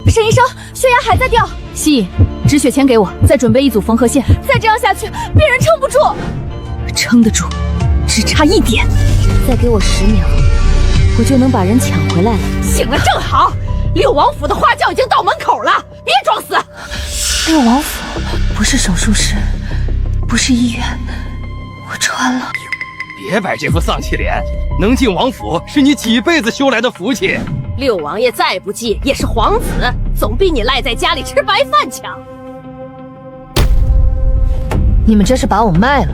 沈医生，血压还在掉。西医，止血钳给我，再准备一组缝合线。再这样下去，病人撑不住。撑得住，只差1点。再给我10秒，我就能把人抢回来了。醒了正好，六王府的花轿已经到门口了，别装死。六王府不是手术室，不是医院，我穿了。别摆这副丧气脸，能进王府是你几辈子修来的福气。六王爷再不济也是皇子，总比你赖在家里吃白饭强。你们这是把我卖了？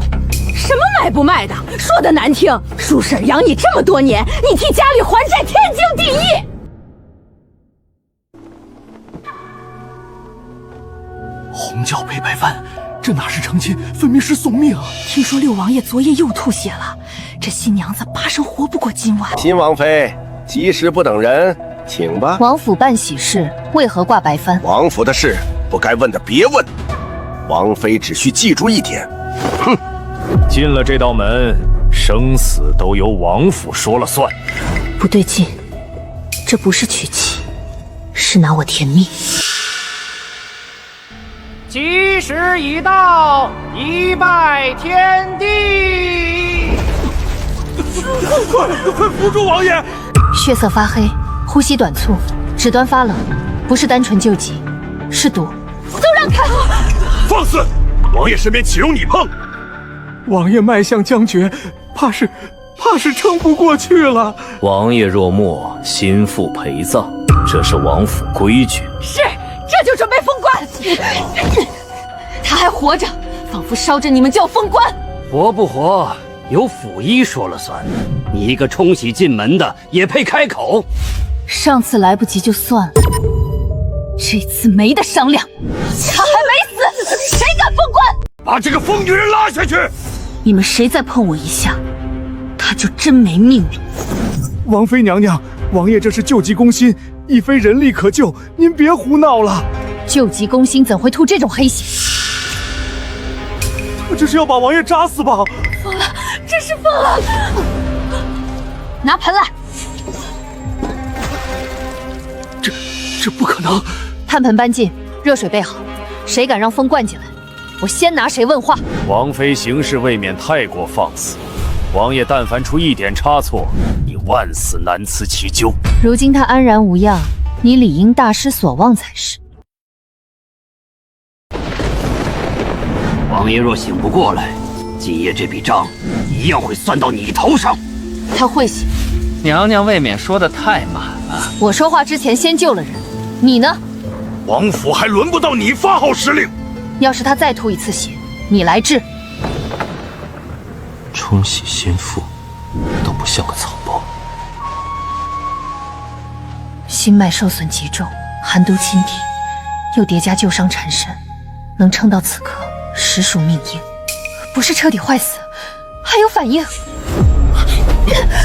什么卖不卖的？说的难听，舒婶养你这么多年，你替家里还债天经地义。红轿配白饭，这哪是成亲，分明是送命啊！听说六王爷昨夜又吐血了，这新娘子怕生活不过今晚。新王妃，吉时不等人，请吧。王府办喜事，为何挂白帆？王府的事不该问的别问，王妃只需记住一点。哼，进了这道门，生死都由王府说了算。不对劲，这不是娶妻，是拿我填命。吉时已到，一拜天地。快扶住王爷！血色发黑，呼吸短促，指端发冷，不是单纯救急，是毒。都让开！放肆！王爷身边岂容你碰？王爷脉象将绝，怕是撑不过去了。王爷若没，心腹陪葬，这是王府规矩。是，这就准备封官。他还活着，仿佛烧着你们就要封官。活不活由府医说了算，你一个冲喜进门的也配开口？上次来不及就算了，这次没得商量。他还没死，谁敢封官？把这个疯女人拉下去！你们谁再碰我一下，他就真没命了。王妃娘娘，王爷这是救急攻心，亦非人力可救，您别胡闹了。救急攻心怎会吐这种黑血？这是要把王爷扎死吧？疯了，真是疯了！拿盆来。这不可能！炭盆搬进，热水备好，谁敢让风灌进来，我先拿谁问话。王妃行事未免太过放肆，王爷但凡出一点差错，你万死难辞其咎。如今他安然无恙，你理应大失所望才是。王爷若醒不过来，今夜这笔账一样会算到你头上。他会醒。娘娘未免说的太满了。我说话之前先救了人，你呢？王府还轮不到你发号施令。要是他再吐一次血，你来治。冲洗心腹，都不像个草包。心脉受损极重，寒毒侵体，又叠加旧伤缠身，能撑到此刻，实属命硬。不是彻底坏死，还有反应。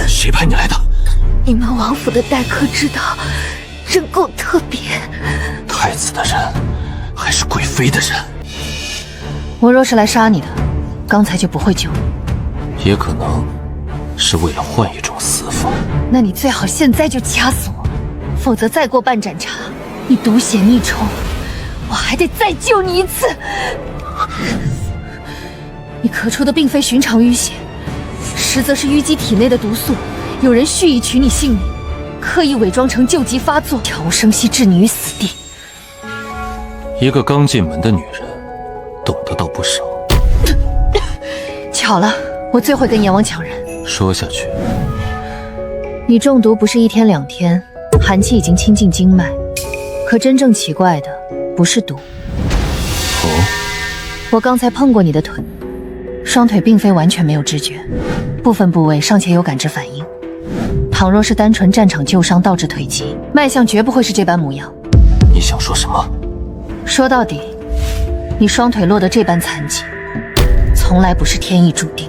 谁派你来的？你们王府的待客之道真够特别。太子的人，还是贵妃的人？我若是来杀你的，刚才就不会救你。也可能是为了换一种死法。那你最好现在就掐死我，否则再过半盏茶，你毒血逆冲，我还得再救你一次。你咳出的并非寻常淤血，实则是淤积体内的毒素。有人蓄意取你性命，刻意伪装成救急发作，悄无声息置你于死地。一个刚进门的女人，懂得倒不少。巧了，我最会跟阎王抢人。说下去，你中毒不是1天2天，寒气已经侵进经脉，可真正奇怪的不是毒。哦，我刚才碰过你的腿，双腿并非完全没有知觉，部分部位尚且有感知反应。倘若是单纯战场旧伤导致腿疾，脉象绝不会是这般模样。你想说什么？说到底，你双腿落得这般残疾，从来不是天意注定，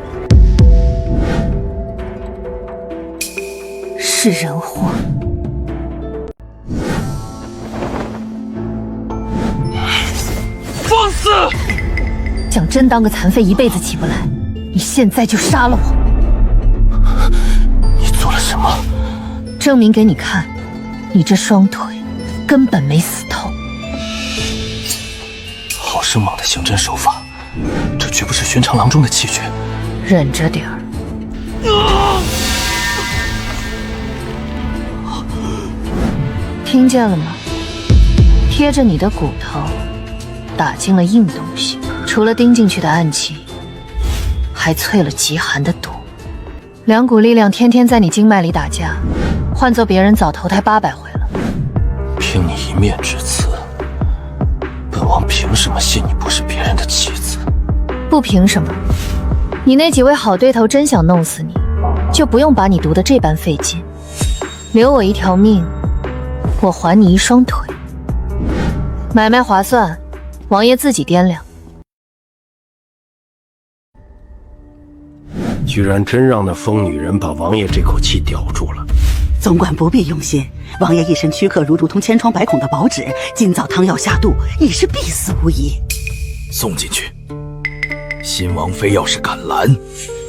是人祸。放肆！想真当个残废一辈子起不来，你现在就杀了我！你做了什么？证明给你看，你这双腿根本没死透。好生猛的刑侦手法，这绝不是寻常郎中的气绝。忍着点儿。听见了吗？贴着你的骨头，打进了硬东西，除了钉进去的暗器，还淬了极寒的毒。两股力量天天在你经脉里打架，换做别人早投胎800回了。凭你一面之词，本王凭什么信你不是别人的妻子？不凭什么，你那几位好对头真想弄死你，就不用把你毒得这般费劲。留我一条命，我还你一双腿。买卖划算，王爷自己掂量。居然真让那疯女人把王爷这口气叼住了。总管不必用心，王爷一身躯壳如同千疮百孔的薄纸，今早汤药下肚，已是必死无疑。送进去。新王妃要是敢拦，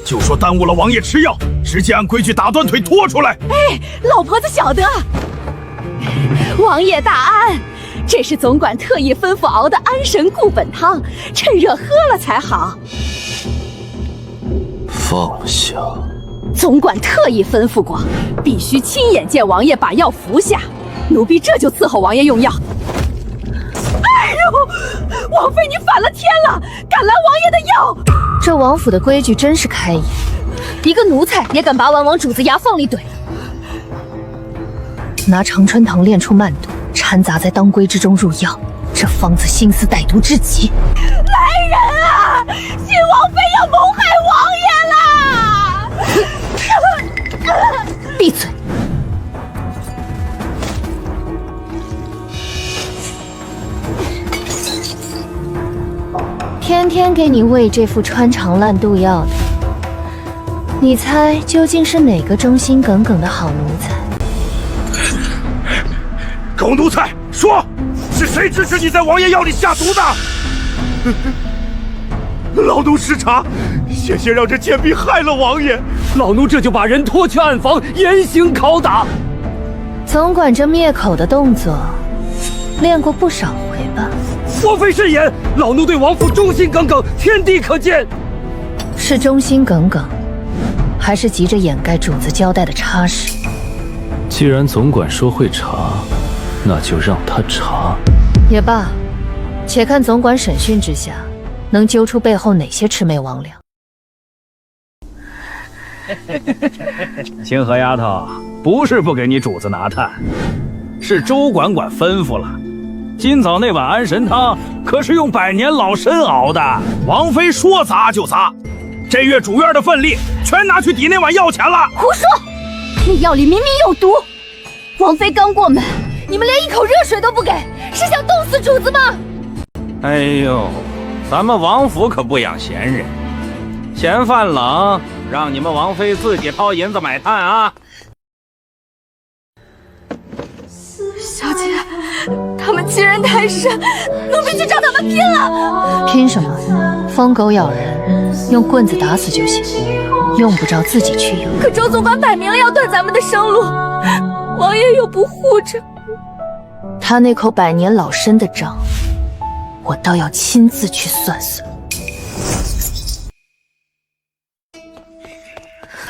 就说耽误了王爷吃药，直接按规矩打断腿拖出来。哎，老婆子晓得。王爷大安，这是总管特意吩咐熬的安神固本汤，趁热喝了才好。放下。总管特意吩咐过，必须亲眼见王爷把药服下，奴婢这就伺候王爷用药。哎呦，王妃你反了天了，敢拦王爷的药！这王府的规矩真是开眼，一个奴才也敢把碗往主子牙缝里怼。拿常春藤炼出慢毒，掺杂在当归之中入药，这方子心思歹毒至极。来人啊！新王妃要谋害王爷啦！闭嘴！天天给你喂这副穿肠烂肚药的，你猜究竟是哪个忠心耿耿的好奴才？狗奴才，说是谁指使你在王爷药里下毒的？老奴失察，险些让这贱婢害了王爷。老奴这就把人拖去暗房严刑拷打。总管这灭口的动作，练过不少回吧？王妃慎言，老奴对王府忠心耿耿，天地可见。是忠心耿耿，还是急着掩盖主子交代的差事？既然总管说会查，那就让他查。也罢，且看总管审讯之下，能揪出背后哪些魑魅魍魉。清河丫头，不是不给你主子拿炭，是周管管吩咐了。今早那碗安神汤可是用百年老参熬的，王妃说砸就砸，这月主院的份例全拿去抵那碗药钱了。胡说！那药里明明有毒，王妃刚过门，你们连一口热水都不给，是想冻死主子吗？哎呦，咱们王府可不养闲人，嫌饭冷，让你们王妃自己掏银子买炭啊。小姐，他们欺人太甚，奴婢去找他们拼了！拼什么？疯狗咬人，用棍子打死就行，用不着自己去咬。可周总管摆明了要断咱们的生路，王爷又不护着，他那口百年老参的账，我倒要亲自去算算。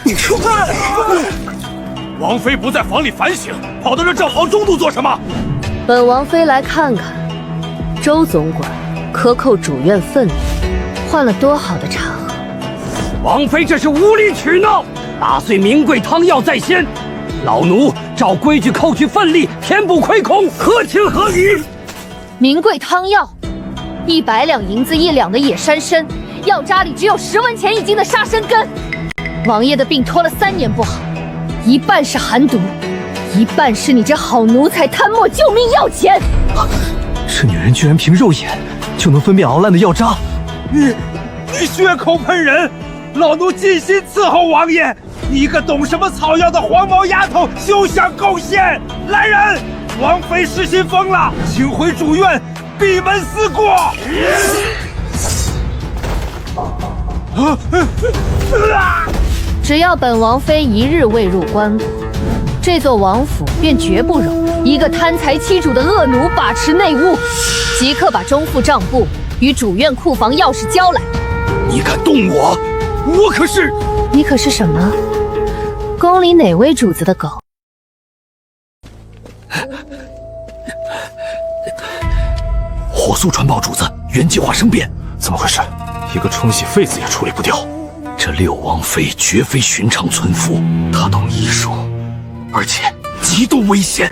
你出来！王妃不在房里反省，跑到这正房中度做什么？本王妃来看看，周总管克扣主院份例，换了多好的茶喝。王妃这是无理取闹，打碎名贵汤药在先，老奴照规矩扣去份例，填补亏空，合情合理。名贵汤药，100两银子1两的野山参，药渣里只有10文钱一斤的沙参根。王爷的病拖了3年不好，一半是寒毒，一半是你这好奴才贪墨救命要钱。这女人居然凭肉眼就能分辨熬烂的药渣！你血口喷人！老奴尽心伺候王爷，你一个懂什么草药的黄毛丫头，休想构陷！来人，王妃失心疯了，请回主院闭门思过。只要本王妃一日未入棺椁，这座王府便绝不容一个贪财欺主的恶奴把持内务。即刻把中副账簿与主院库房钥匙交来。你敢动我，我可是……你可是什么？宫里哪位主子的狗？火速传报主子，原计划生变。怎么回事？一个冲洗废子也处理不掉。这六王妃绝非寻常村妇，她懂医术，而且极度危险。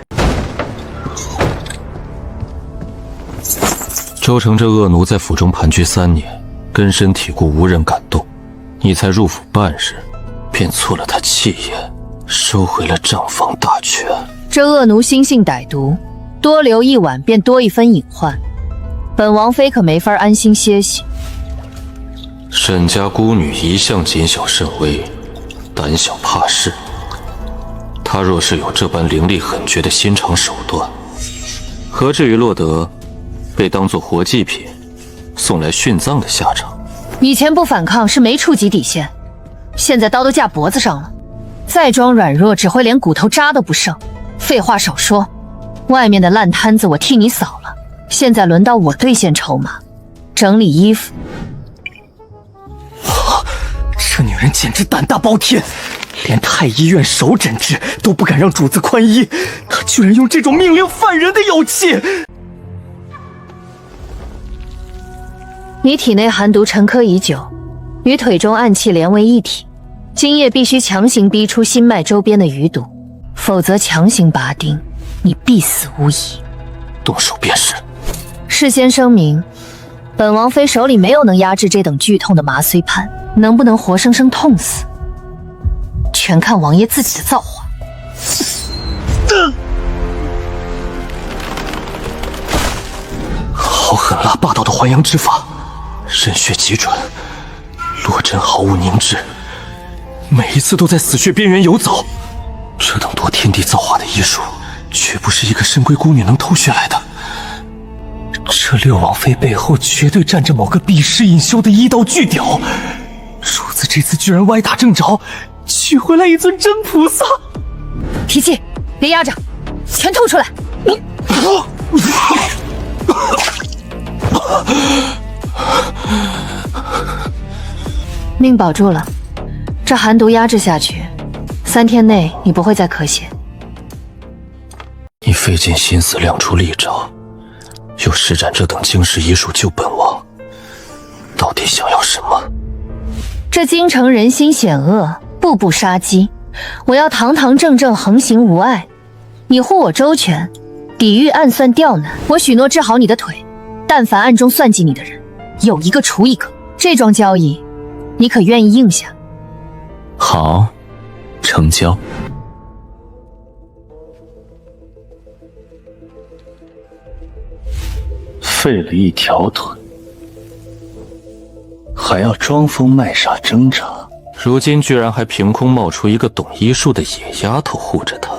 周成这恶奴在府中盘踞3年，根深蒂固，无人敢动。你才入府半日，便挫了他气焰，收回了账房大权。这恶奴心性歹毒，多留一晚便多一分隐患。本王妃可没法安心歇息。沈家孤女一向谨小慎微，胆小怕事。她若是有这般凌厉狠绝的心肠手段，何至于落得被当作活祭品送来殉葬的下场？以前不反抗是没触及底线，现在刀都架脖子上了，再装软弱只会连骨头渣都不剩。废话少说，外面的烂摊子我替你扫了，现在轮到我兑现筹码，整理衣服。这女人简直胆大包天，连太医院首诊治都不敢让主子宽衣，她居然用这种命令犯人的勇气！你体内寒毒沉疴已久，与腿中暗气连为一体，今夜必须强行逼出心脉周边的余毒，否则强行拔钉，你必死无疑。动手便是。事先声明，本王妃手里没有能压制这等剧痛的麻醉判，能不能活生生痛死，全看王爷自己的造化。好狠辣霸道的还阳之法，人血极准，落针毫无凝滞，每一次都在死穴边缘游走。这等多天地造化的医术，绝不是一个深闺孤女能偷学来的。这六王妃背后绝对站着某个避世隐修的医道巨屌，主子这次居然歪打正着，取回来一尊真菩萨。提气，别压着，全吐出来。命保住了，这寒毒压制下去，3天内你不会再咳血。你费尽心思亮出利招，又施展这等惊世医术救本王，到底想要什么？这京城人心险恶，步步杀机，我要堂堂正正，横行无碍。你护我周全，抵御暗算刁难，我许诺治好你的腿，但凡暗中算计你的人，有一个除一个。这桩交易，你可愿意应下？好，成交。废了一条腿，还要装疯卖傻挣扎，如今居然还凭空冒出一个懂医术的野丫头护着他。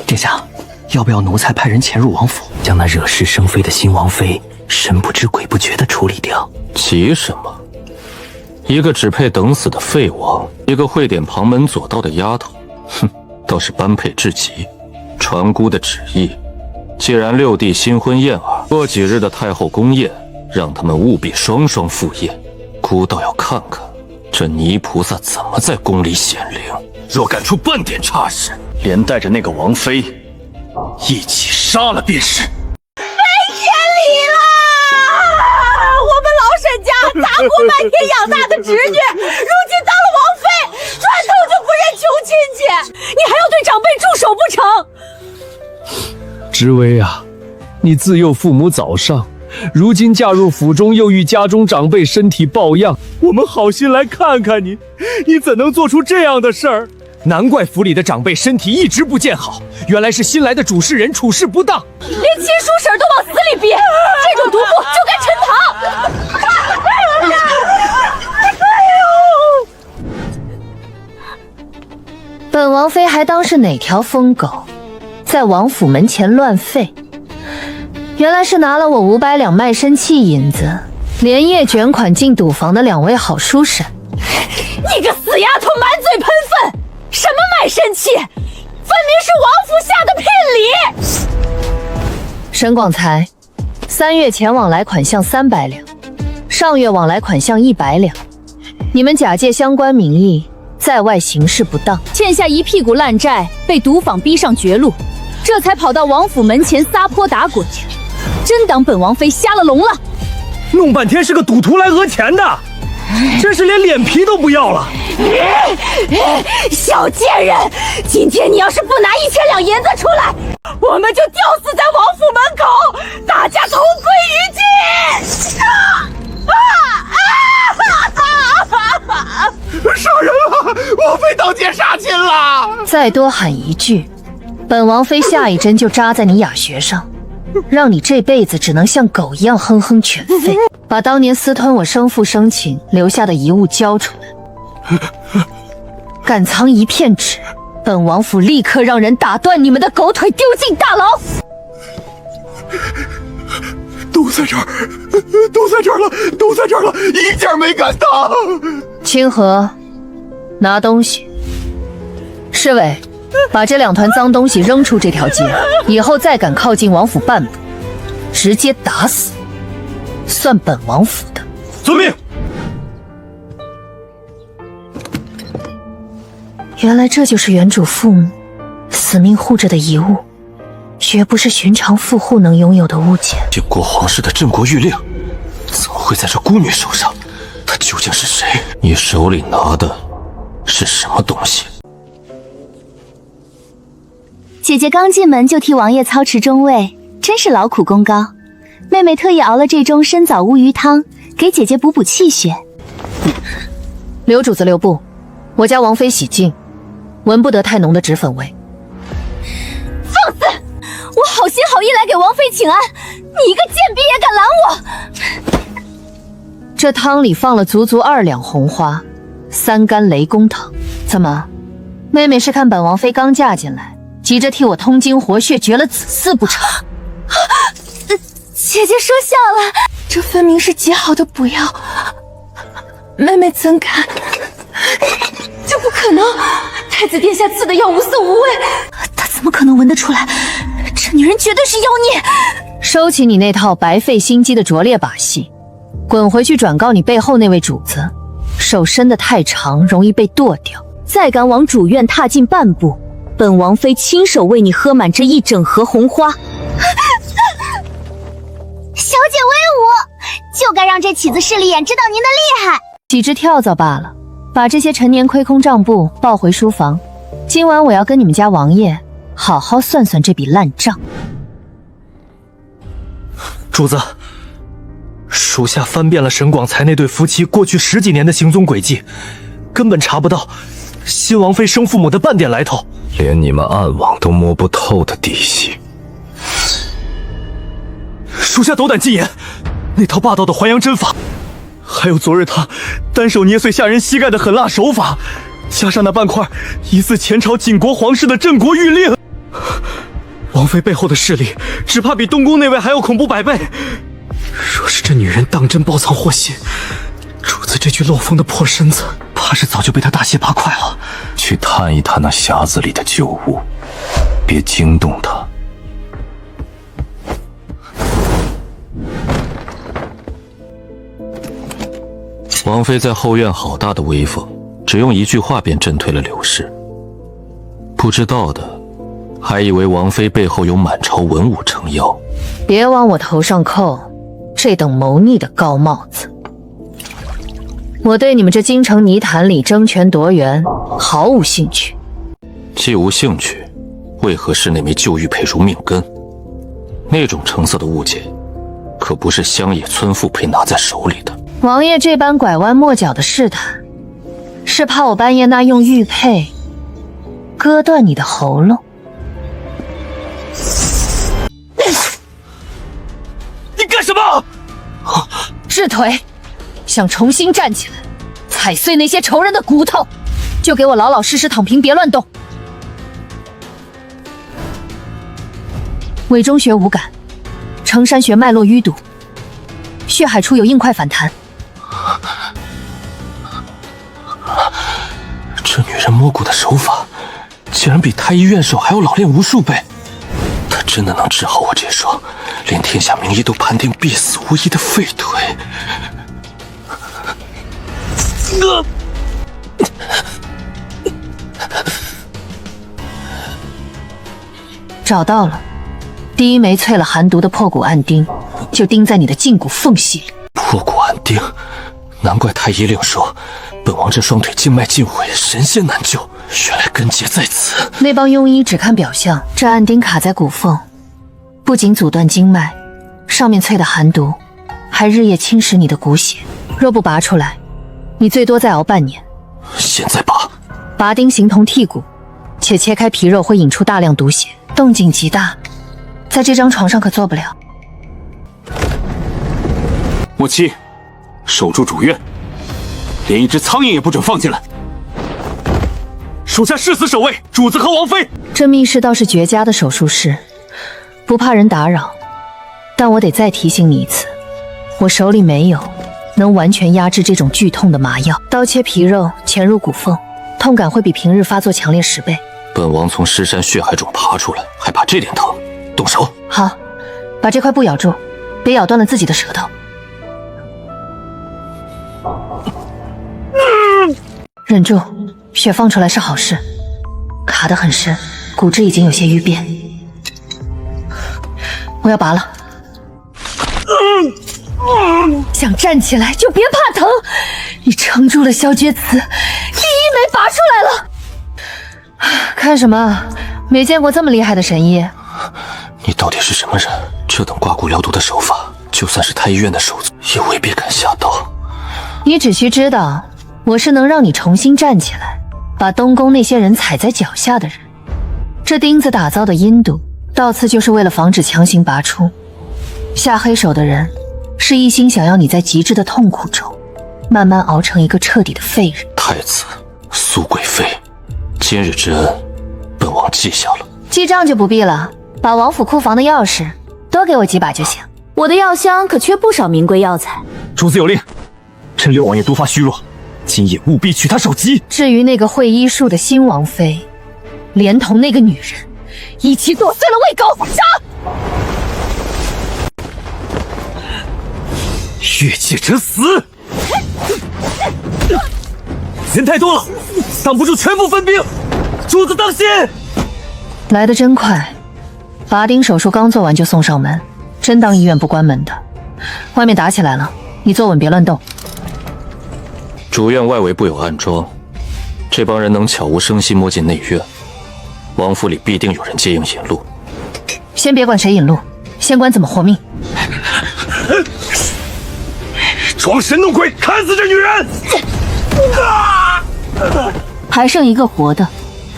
殿下，要不要奴才派人潜入王府，将那惹是生非的新王妃神不知鬼不觉地处理掉？急什么？一个只配等死的废王，一个会点旁门左道的丫头，哼，倒是般配至极。传姑的旨意，既然6弟新婚燕尔，过几日的太后宫宴，让他们务必双双赴宴。姑倒要看看这泥菩萨怎么在宫里显灵。若敢出半点差事，连带着那个王妃一起杀了便是。砸锅半天养大的侄女，如今当了王妃，转头就不认穷亲戚，你还要对长辈住手不成？知薇啊，你自幼父母早丧，如今嫁入府中，又遇家中长辈身体抱恙，我们好心来看看你，你怎能做出这样的事儿？难怪府里的长辈身体一直不见好，原来是新来的主事人处事不当，连亲叔婶都往死里逼，这种毒妇就该沉塘！本王妃还当是哪条疯狗，在王府门前乱吠，原来是拿了我500两卖身契银子，连夜卷款进赌房的2位好叔婶。你个死丫头，满嘴喷粪！什么卖身契？明是王府下的聘礼。沈广才，3月前往来款项300两，上月往来款项100两，你们假借相关名义，在外行事不当，欠下一屁股烂债，被毒坊逼上绝路，这才跑到王府门前撒泼打滚，真当本王妃瞎了龙了？弄半天是个赌徒来讹钱的，真是连脸皮都不要了！小贱人，今天你要是不拿1000两银子出来，我们就吊死在王府门口，大家同归于尽！杀人了！王妃当街杀亲了！再多喊一句，本王妃下一针就扎在你哑穴上，让你这辈子只能像狗一样哼哼犬吠。把当年私吞我生父生情留下的遗物交出来，敢藏一片纸，本王府立刻让人打断你们的狗腿，丢进大牢。都在这儿，都在这儿了，都在这儿了，一件没敢当。清河，拿东西。侍卫，把这2团脏东西扔出这条街，以后再敢靠近王府半步，直接打死，算本王府的。遵命。原来这就是原主父母死命护着的遗物，绝不是寻常富户能拥有的物件。靖国皇室的镇国谕令，怎么会在这孤女手上？她究竟是谁？你手里拿的是什么东西？姐姐刚进门就替王爷操持中卫，真是劳苦功高。妹妹特意熬了这盅参枣乌鱼汤，给姐姐补补气血。刘主子留步，我家王妃喜静，闻不得太浓的脂粉味。放肆！我好心好意来给王妃请安，你一个贱婢也敢拦我！这汤里放了足足2两红花，3干雷公汤。怎么，妹妹是看本王妃刚嫁进来，急着替我通经活血，绝了子嗣不成？姐姐说笑了，这分明是极好的补药，妹妹怎敢？这不可能！太子殿下赐的药无色无味，她怎么可能闻得出来？这女人绝对是妖孽！收起你那套白费心机的拙劣把戏，滚回去转告你背后那位主子，手伸得太长，容易被剁掉。再敢往主院踏进半步，本王妃亲手为你喝满这1整盒红花。小姐威武，就该让这起子势利眼知道您的厉害。几只跳蚤罢了，把这些陈年亏空账簿抱回书房。今晚我要跟你们家王爷好好算算这笔烂账。主子，属下翻遍了沈广才那对夫妻过去10几年的行踪轨迹，根本查不到新王妃生父母的半点来头，连你们暗网都摸不透的底细。属下斗胆进言，那套霸道的还阳针法，还有昨日他单手捏碎下人膝盖的狠辣手法，加上那半块疑似前朝景国皇室的镇国谕令，王妃背后的势力只怕比东宫那位还要恐怖100倍。若是这女人当真包藏祸心，主子这具漏风的破身子，怕是早就被她大卸8块了。去探一探那匣子里的旧物，别惊动她。王妃在后院好大的威风，只用1句话便震退了刘氏。不知道的还以为王妃背后有满朝文武撑腰。别往我头上扣这等谋逆的高帽子。我对你们这京城泥潭里争权夺权毫无兴趣。既无兴趣，为何是那枚旧玉佩如命根？那种成色的物件，可不是乡野村妇配拿在手里的。王爷这般拐弯抹角的试探，是怕我半夜那用玉佩割断你的喉咙？你干什么？掷腿！想重新站起来，踩碎那些仇人的骨头，就给我老老实实躺平，别乱动。伪中穴无感，承山穴脉络淤堵，血海处有硬块反弹。这女人摸骨的手法竟然比太医院手还要老练无数倍。他真的能治好我这双连天下名医都判定必死无疑的废腿？找到了，第一枚淬了寒毒的破骨暗钉，就钉在你的胫骨缝隙里。破骨暗钉，难怪太医令说本王这双腿经脉尽毁，神仙难救，原来根结在此。那帮庸医只看表象，这暗钉卡在骨缝，不仅阻断经脉，上面淬的寒毒还日夜侵蚀你的骨血。若不拔出来，你最多再熬半年。现在拔？拔钉形同剔骨，且切开皮肉会引出大量毒血，动静极大，在这张床上可做不了。母亲，守住主院，连一只苍蝇也不准放进来。属下誓死守卫主子和王妃。这密室倒是绝佳的手术室，不怕人打扰。但我得再提醒你一次，我手里没有能完全压制这种剧痛的麻药。刀切皮肉，潜入骨缝，痛感会比平日发作强烈10倍。本王从尸山血海中爬出来，还怕这点疼？动手！好，把这块布咬住，别咬断了自己的舌头。忍住，血放出来是好事。卡得很深，骨质已经有些淤变。我要拔了。想站起来就别怕疼，你撑住了，萧绝子，第一枚拔出来了。看什么？没见过这么厉害的神医。你到底是什么人？这等刮骨疗毒的手法，就算是太医院的手足，也未必敢下刀。你只需知道，我是能让你重新站起来，把东宫那些人踩在脚下的人。这钉子打造的阴毒，到此就是为了防止强行拔出。下黑手的人，是一心想要你在极致的痛苦中，慢慢熬成一个彻底的废人。太子苏贵妃，今日之恩，本王记下了。记账就不必了，把王府库房的钥匙多给我几把就行。我的药箱可缺不少名贵药材。主子有令，趁六王爷毒发虚弱，今夜务必取他首级。至于那个会医术的新王妃，连同那个女人一起剁碎了喂狗，杀！血气之死，人太多了，挡不住全部分兵，主子当心！来得真快，拔钉手术刚做完就送上门，真当医院不关门的。外面打起来了，你坐稳别乱动。主院外围布有暗桩，这帮人能悄无声息摸进内院，王府里必定有人接应引路。先别管谁引路，先管怎么活命。装神弄鬼，砍死这女人！还剩一个活的，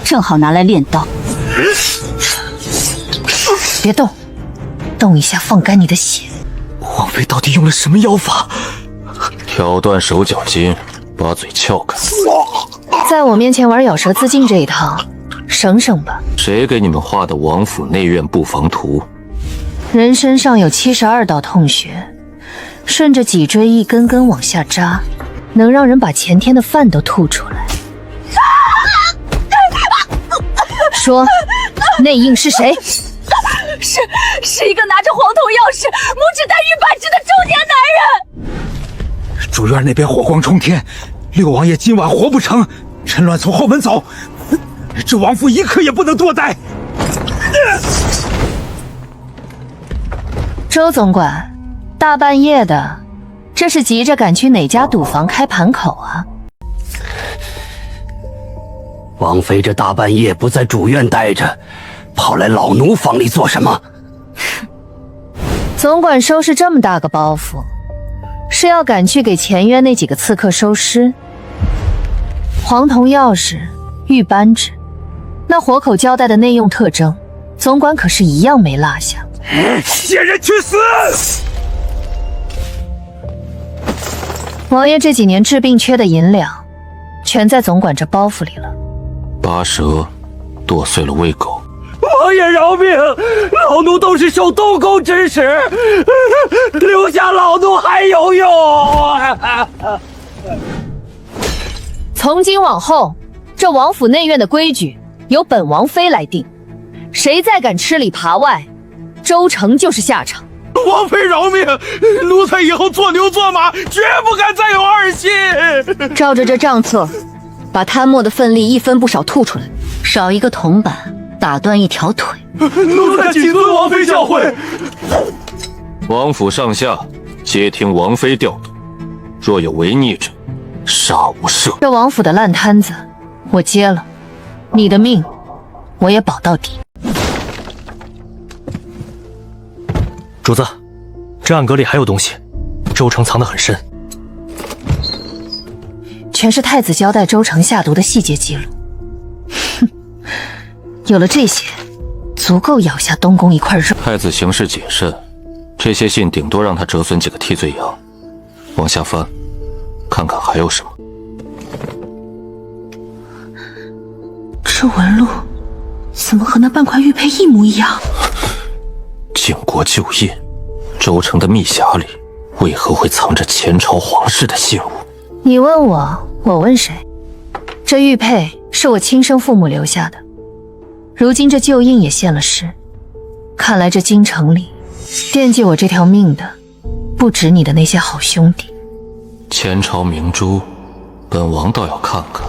正好拿来练刀。别动，动一下放干你的血。王妃到底用了什么妖法？挑断手脚筋，把嘴撬开。在我面前玩咬舌自尽这一套，省省吧。谁给你们画的王府内院布防图？人身上有72道痛穴，顺着脊椎一根根往下扎，能让人把前天的饭都吐出来。说，内应是谁？是一个拿着黄铜钥匙、拇指戴玉扳指的中年男人。主院那边火光冲天，六王爷今晚活不成，趁乱从后门走，这王府一刻也不能多待。周总管，大半夜的，这是急着赶去哪家赌房开盘口啊？王妃这大半夜不在主院待着，跑来老奴房里做什么？总管收拾这么大个包袱，是要赶去给前院那几个刺客收尸？黄铜钥匙、玉扳指，那活口交代的内用特征，总管可是一样没落下。贱人去死！王爷这几年治病缺的银两，全在总管这包袱里了。拔舌，剁碎了喂狗。王爷饶命！老奴都是受东宫指使，留下老奴还有用。从今往后，这王府内院的规矩由本王妃来定。谁再敢吃里扒外，周成就是下场。王妃饶命！奴才以后做牛做马，绝不敢再有二心。照着这账册，把贪墨的份例一分不少吐出来，少一个铜板，打断一条腿。奴才谨遵王妃教诲。王府上下皆听王妃调度，若有违逆者，杀无赦。这王府的烂摊子，我接了，你的命，我也保到底。主子，这暗格里还有东西，周成藏得很深，全是太子交代周成下毒的细节记录。哼，有了这些，足够咬下东宫一块肉。太子行事谨慎，这些信顶多让他折损几个替罪羊。往下翻，看看还有什么。这纹路怎么和那半块玉佩一模一样？靖国旧印，周成的密匣里为何会藏着前朝皇室的信物？你问我，我问谁？这玉佩是我亲生父母留下的，如今这旧印也现了世。看来这京城里惦记我这条命的，不止你的那些好兄弟。前朝明珠，本王倒要看看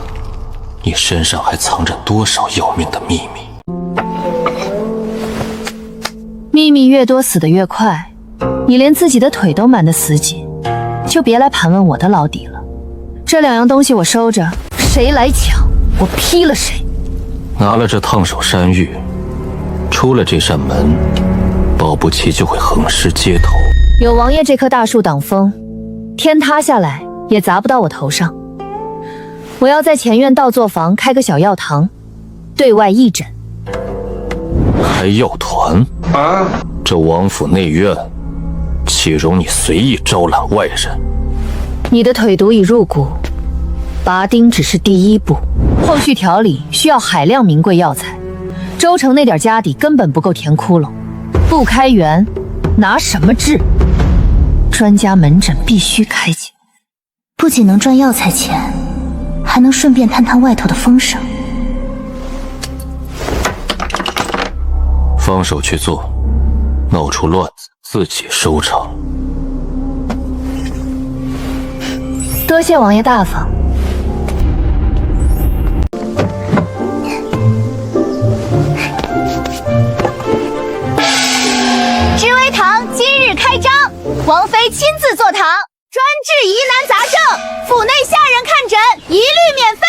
你身上还藏着多少要命的秘密。秘密越多，死得越快。你连自己的腿都瞒得死紧，就别来盘问我的老底了。这两样东西我收着，谁来抢，我劈了谁。拿了这烫手山芋，出了这扇门，保不齐就会横尸街头。有王爷这棵大树挡风，天塌下来也砸不到我头上。我要在前院倒座房开个小药堂，对外义诊。开药团？这王府内院岂容你随意招揽外人？你的腿毒已入骨，拔钉只是第一步，后续调理需要海量名贵药材。周成那点家底根本不够填窟窿，不开源拿什么治？专家门诊必须开起，不仅能赚药材钱，还能顺便探探外头的风声。放手去做，闹出乱子自己收场。多谢王爷大方。知微堂今日开张，王妃亲自坐堂，专治疑难杂症，府内下人看诊一律免费。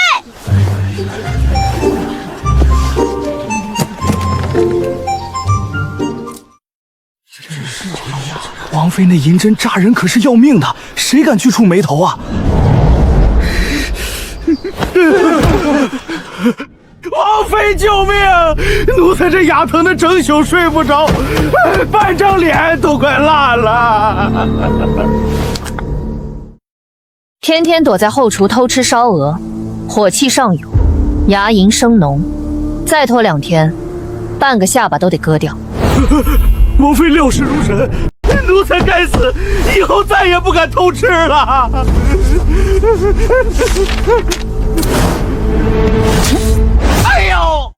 王妃那银针扎人可是要命的，谁敢去触眉头啊？王妃救命！奴才这牙疼的整宿睡不着，半张脸都快烂了。天天躲在后厨偷吃烧鹅，火气上涌，牙龈生脓，再拖2天，半个下巴都得割掉。王妃料事如神，奴才该死，以后再也不敢偷吃了。哎呦！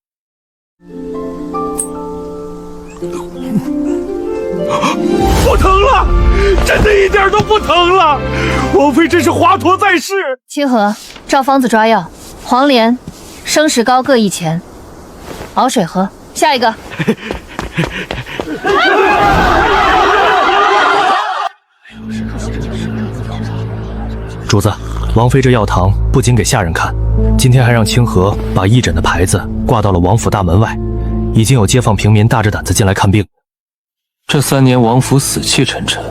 不疼了，真的一点都不疼了。王妃真是华佗在世。清河，照方子抓药，黄连、生石膏各1钱，熬水喝。下一个。主子，王妃这药堂不仅给下人看，今天还让清河把义诊的牌子挂到了王府大门外，已经有街坊平民大着胆子进来看病。这3年王府死气沉沉，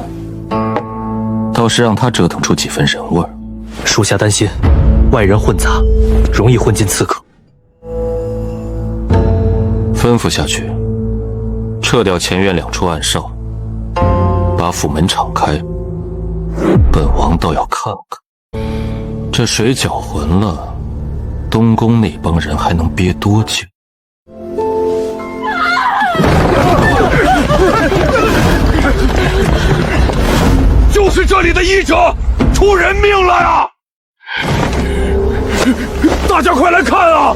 倒是让他折腾出几分人味儿。属下担心外人混杂，容易混进刺客。吩咐下去，撤掉前院2处暗哨，把府门敞开。本王倒要看看，这水搅浑了，东宫那帮人还能憋多久？就是这里的医者出人命了呀！大家快来看啊！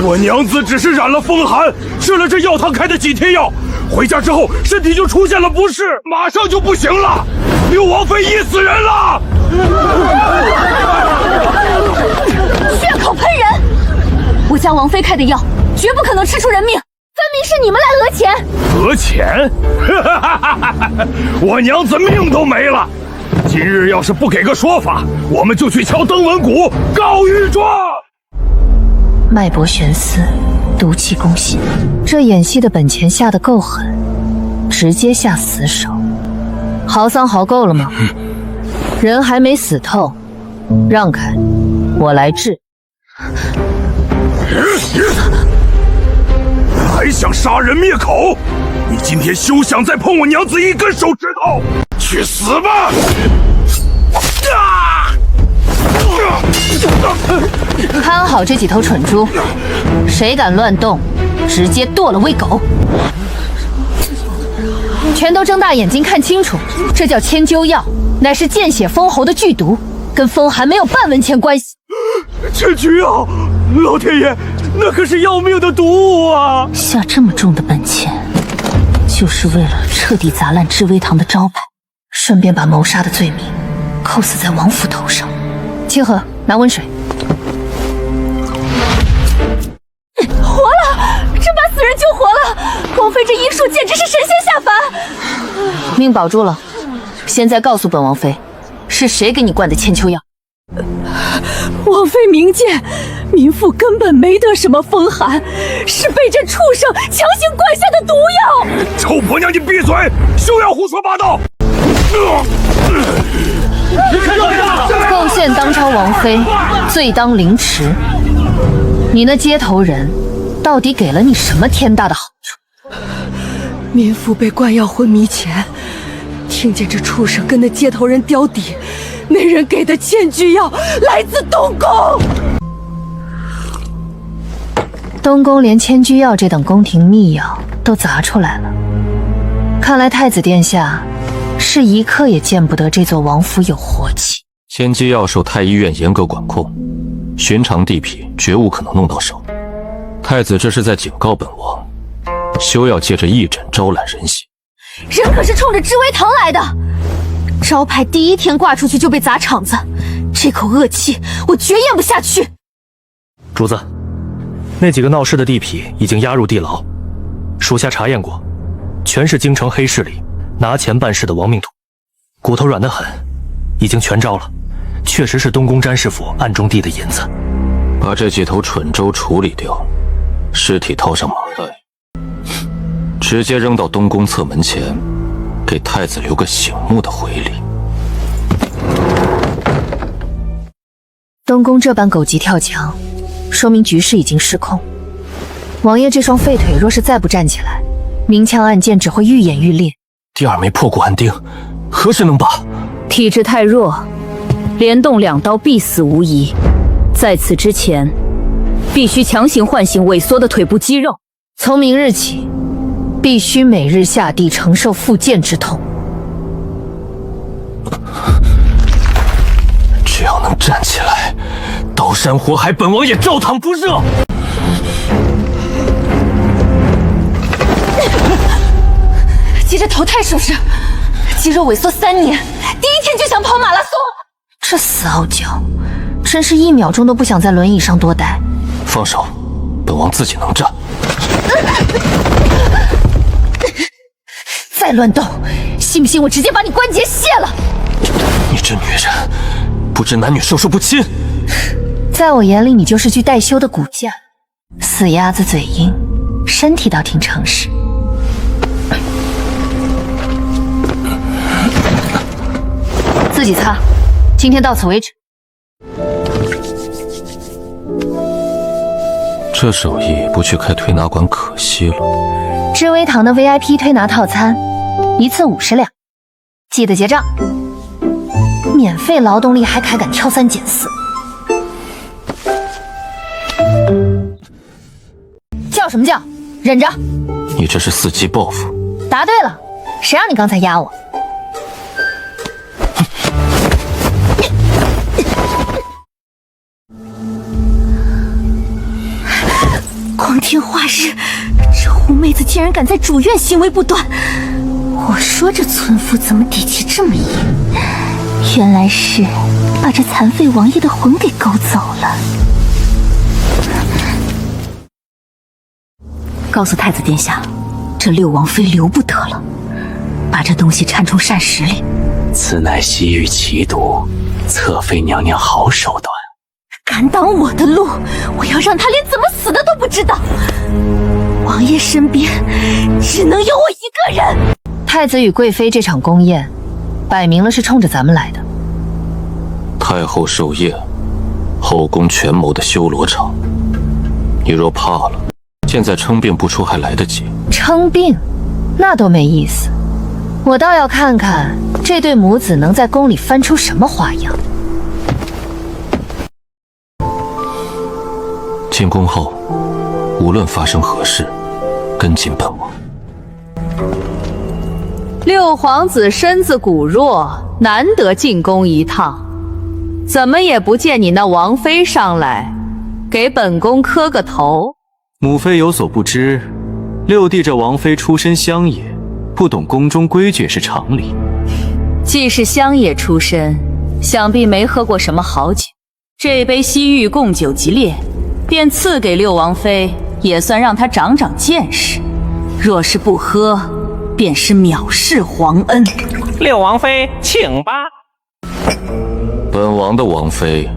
我娘子只是染了风寒，吃了这药汤开的几天药，回家之后身体就出现了不适，马上就不行了。刘王妃噎死人了！血口喷人！我家王妃开的药，绝不可能吃出人命，分明是你们来讹钱。讹钱？我娘子命都没了。今日要是不给个说法，我们就去敲登文谷告御状。脉搏悬丝，毒气攻心，这演戏的本钱下得够狠，直接下死手。豪桑豪够了吗？人还没死透，让开，我来治。还想杀人灭口？你今天休想再碰我娘子一根手指头！去死吧！看好这几头蠢猪，谁敢乱动，直接剁了喂狗！全都睁大眼睛看清楚，这叫千灸药，乃是见血封喉的剧毒，跟风寒没有半文钱关系。千灸药，老天爷，那可是要命的毒物啊！下这么重的本钱，就是为了彻底砸烂智威堂的招牌，顺便把谋杀的罪名扣死在王府头上。清河，拿温水。活了！真把死人救活了！王妃这医术简直是神仙下凡！命保住了。现在告诉本王妃，是谁给你灌的千秋药？王妃明鉴，民妇根本没得什么风寒，是被这畜生强行灌下的毒药。臭婆娘，你闭嘴！休要胡说八道！构陷当朝王妃，罪当凌迟。你那接头人，到底给了你什么天大的好处？民妇被灌药昏迷前，听见这畜生跟那接头人刁底，那人给的千居药来自东宫。东宫连千居药这等宫廷秘药都砸出来了，看来太子殿下是一刻也见不得这座王府有活气。千机药受太医院严格管控，寻常地痞绝无可能弄到手。太子这是在警告本王，休要借着义诊招揽人心。人可是冲着智威堂来的，招牌第一天挂出去就被砸场子，这口恶气我绝咽不下去。主子，那几个闹事的地痞已经押入地牢，属下查验过，全是京城黑市里拿钱办事的亡命徒，骨头软得很，已经全招了，确实是东宫詹事府暗中递的银子。把这几头蠢周处理掉，尸体套上马袋，直接扔到东宫侧门前，给太子留个醒目的回礼。东宫这般狗急跳墙，说明局势已经失控。王爷这双废腿若是再不站起来，明枪暗箭只会愈演愈烈。第二枚破骨安钉，何时能拔？体质太弱，连动2刀必死无疑。在此之前，必须强行唤醒萎缩的腿部肌肉。从明日起，必须每日下地承受复健之痛。只要能站起来，刀山火海，本王也照躺不热。急着投胎是不是？肌肉萎缩3年，第一天就想跑马拉松。这死傲娇，真是1秒钟都不想在轮椅上多待。放手，本王自己能站。再乱动，信不信我直接把你关节卸了？你这女人，不知男女授受不亲。在我眼里，你就是具待修的骨架，死鸭子嘴硬，身体倒挺诚实。自己擦，今天到此为止。这手艺不去开推拿馆可惜了。知微堂的 VIP 推拿套餐，1次50两，记得结账。免费劳动力还敢挑3拣4，叫什么叫？忍着！你这是伺机报复。答对了，谁让你刚才压我？天化日，这狐妹子竟然敢在主院行为不端！我说这村妇怎么底气这么硬？原来是把这残废王爷的魂给勾走了。告诉太子殿下，这六王妃留不得了，把这东西掺充膳食里。此乃西域奇毒，侧妃娘娘好手段。敢挡我的路，我要让他连怎么死的都不知道。王爷身边只能有我一个人。太子与贵妃这场宫宴，摆明了是冲着咱们来的。太后寿宴，后宫权谋的修罗场。你若怕了，现在称病不出还来得及。称病，那都没意思。我倒要看看这对母子能在宫里翻出什么花样。进宫后，无论发生何事，跟进本王。六皇子身子骨弱，难得进宫一趟，怎么也不见你那王妃上来，给本宫磕个头。母妃有所不知，六弟这王妃出身乡野，不懂宫中规矩是常理。既是乡野出身，想必没喝过什么好酒。这杯西域贡酒极烈，便赐给六王妃，也算让她长长见识。若是不喝，便是藐视皇恩。六王妃，请吧。本王的王妃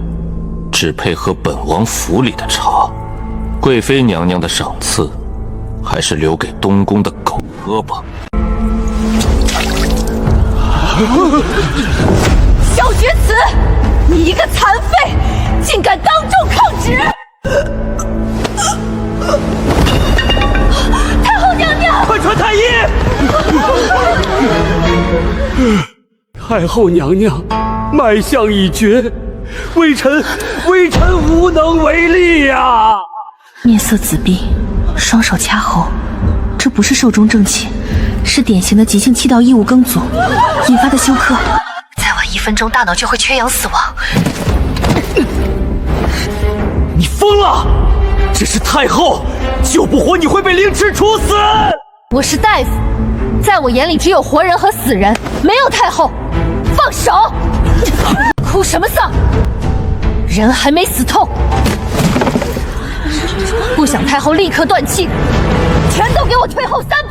只配喝本王府里的茶，贵妃娘娘的赏赐还是留给东宫的狗喝吧。小绝子，你一个残废，竟敢当众抗旨！太后娘娘，快传太医！太后娘娘，脉象已绝，微臣无能为力呀！面色紫逼，双手掐喉，这不是寿终正寝，是典型的急性气道异物梗阻引发的休克，再晚1分钟，大脑就会缺氧死亡。你疯了！这是太后，救不活你会被凌迟处死！我是大夫，在我眼里只有活人和死人，没有太后。放手！哭什么丧？人还没死透。不想太后立刻断气，全都给我退后3步！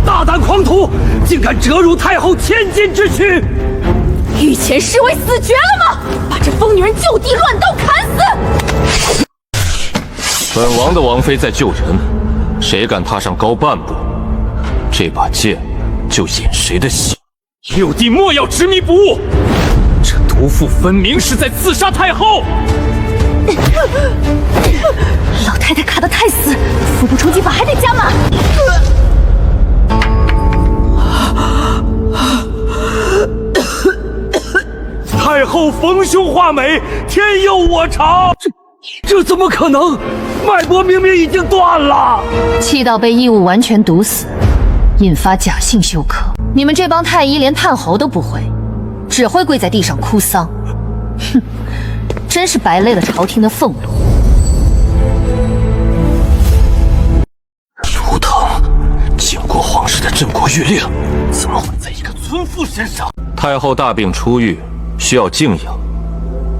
大胆狂徒，竟敢折辱太后千金之躯！御前侍卫死绝了吗？把这疯女人就地乱刀砍死！本王的王妃在救人，谁敢踏上高半步，这把剑就引谁的血。六弟莫要执迷不悟，这毒妇分明是在刺杀太后。老太太卡得太死，腹部冲击法还得加码。太后逢凶化美，天佑我朝。这怎么可能？脉搏明明已经断了。气道被异物完全堵死，引发假性休克。你们这帮太医连探喉都不会，只会跪在地上哭丧。哼，真是白累了朝廷的俸禄。图腾经过皇室的镇国谕令，怎么会在一个村妇身上？太后大病初愈，需要静养。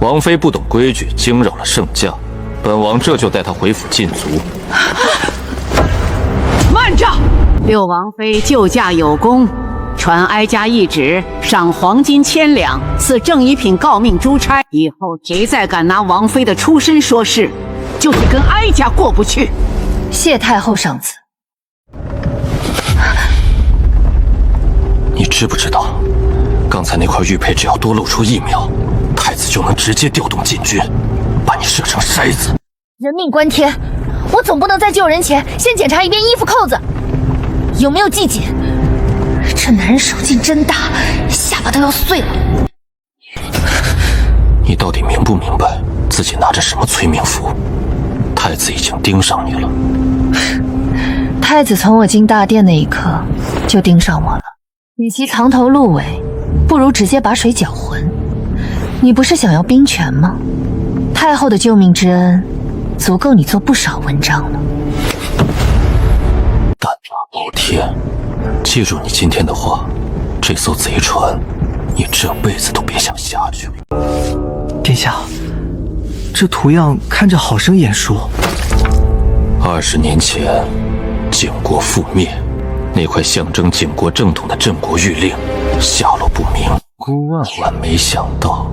王妃不懂规矩，惊扰了圣驾，本王这就带她回府禁足。慢着！六王妃救驾有功，传哀家懿旨，赏黄金1000两，赐正一品诰命珠钗。以后谁再敢拿王妃的出身说事，就是跟哀家过不去。谢太后赏赐。你知不知道，刚才那块玉佩只要多露出1秒，太子就能直接调动禁军，把你射成筛子。人命关天，我总不能在救人前先检查一遍衣服扣子有没有系紧。这男人手劲真大，下巴都要碎了。你到底明不明白自己拿着什么催命符？太子已经盯上你了。太子从我进大殿那一刻就盯上我了。与其藏头露尾，不如直接把水搅浑。你不是想要兵权吗？太后的救命之恩，足够你做不少文章了。胆大包天，记住你今天的话，这艘贼船，你这辈子都别想下去了。殿下，这图样看着好生眼熟。20年前，景国覆灭，那块象征景国正统的镇国玉令，下落不明。万没想到，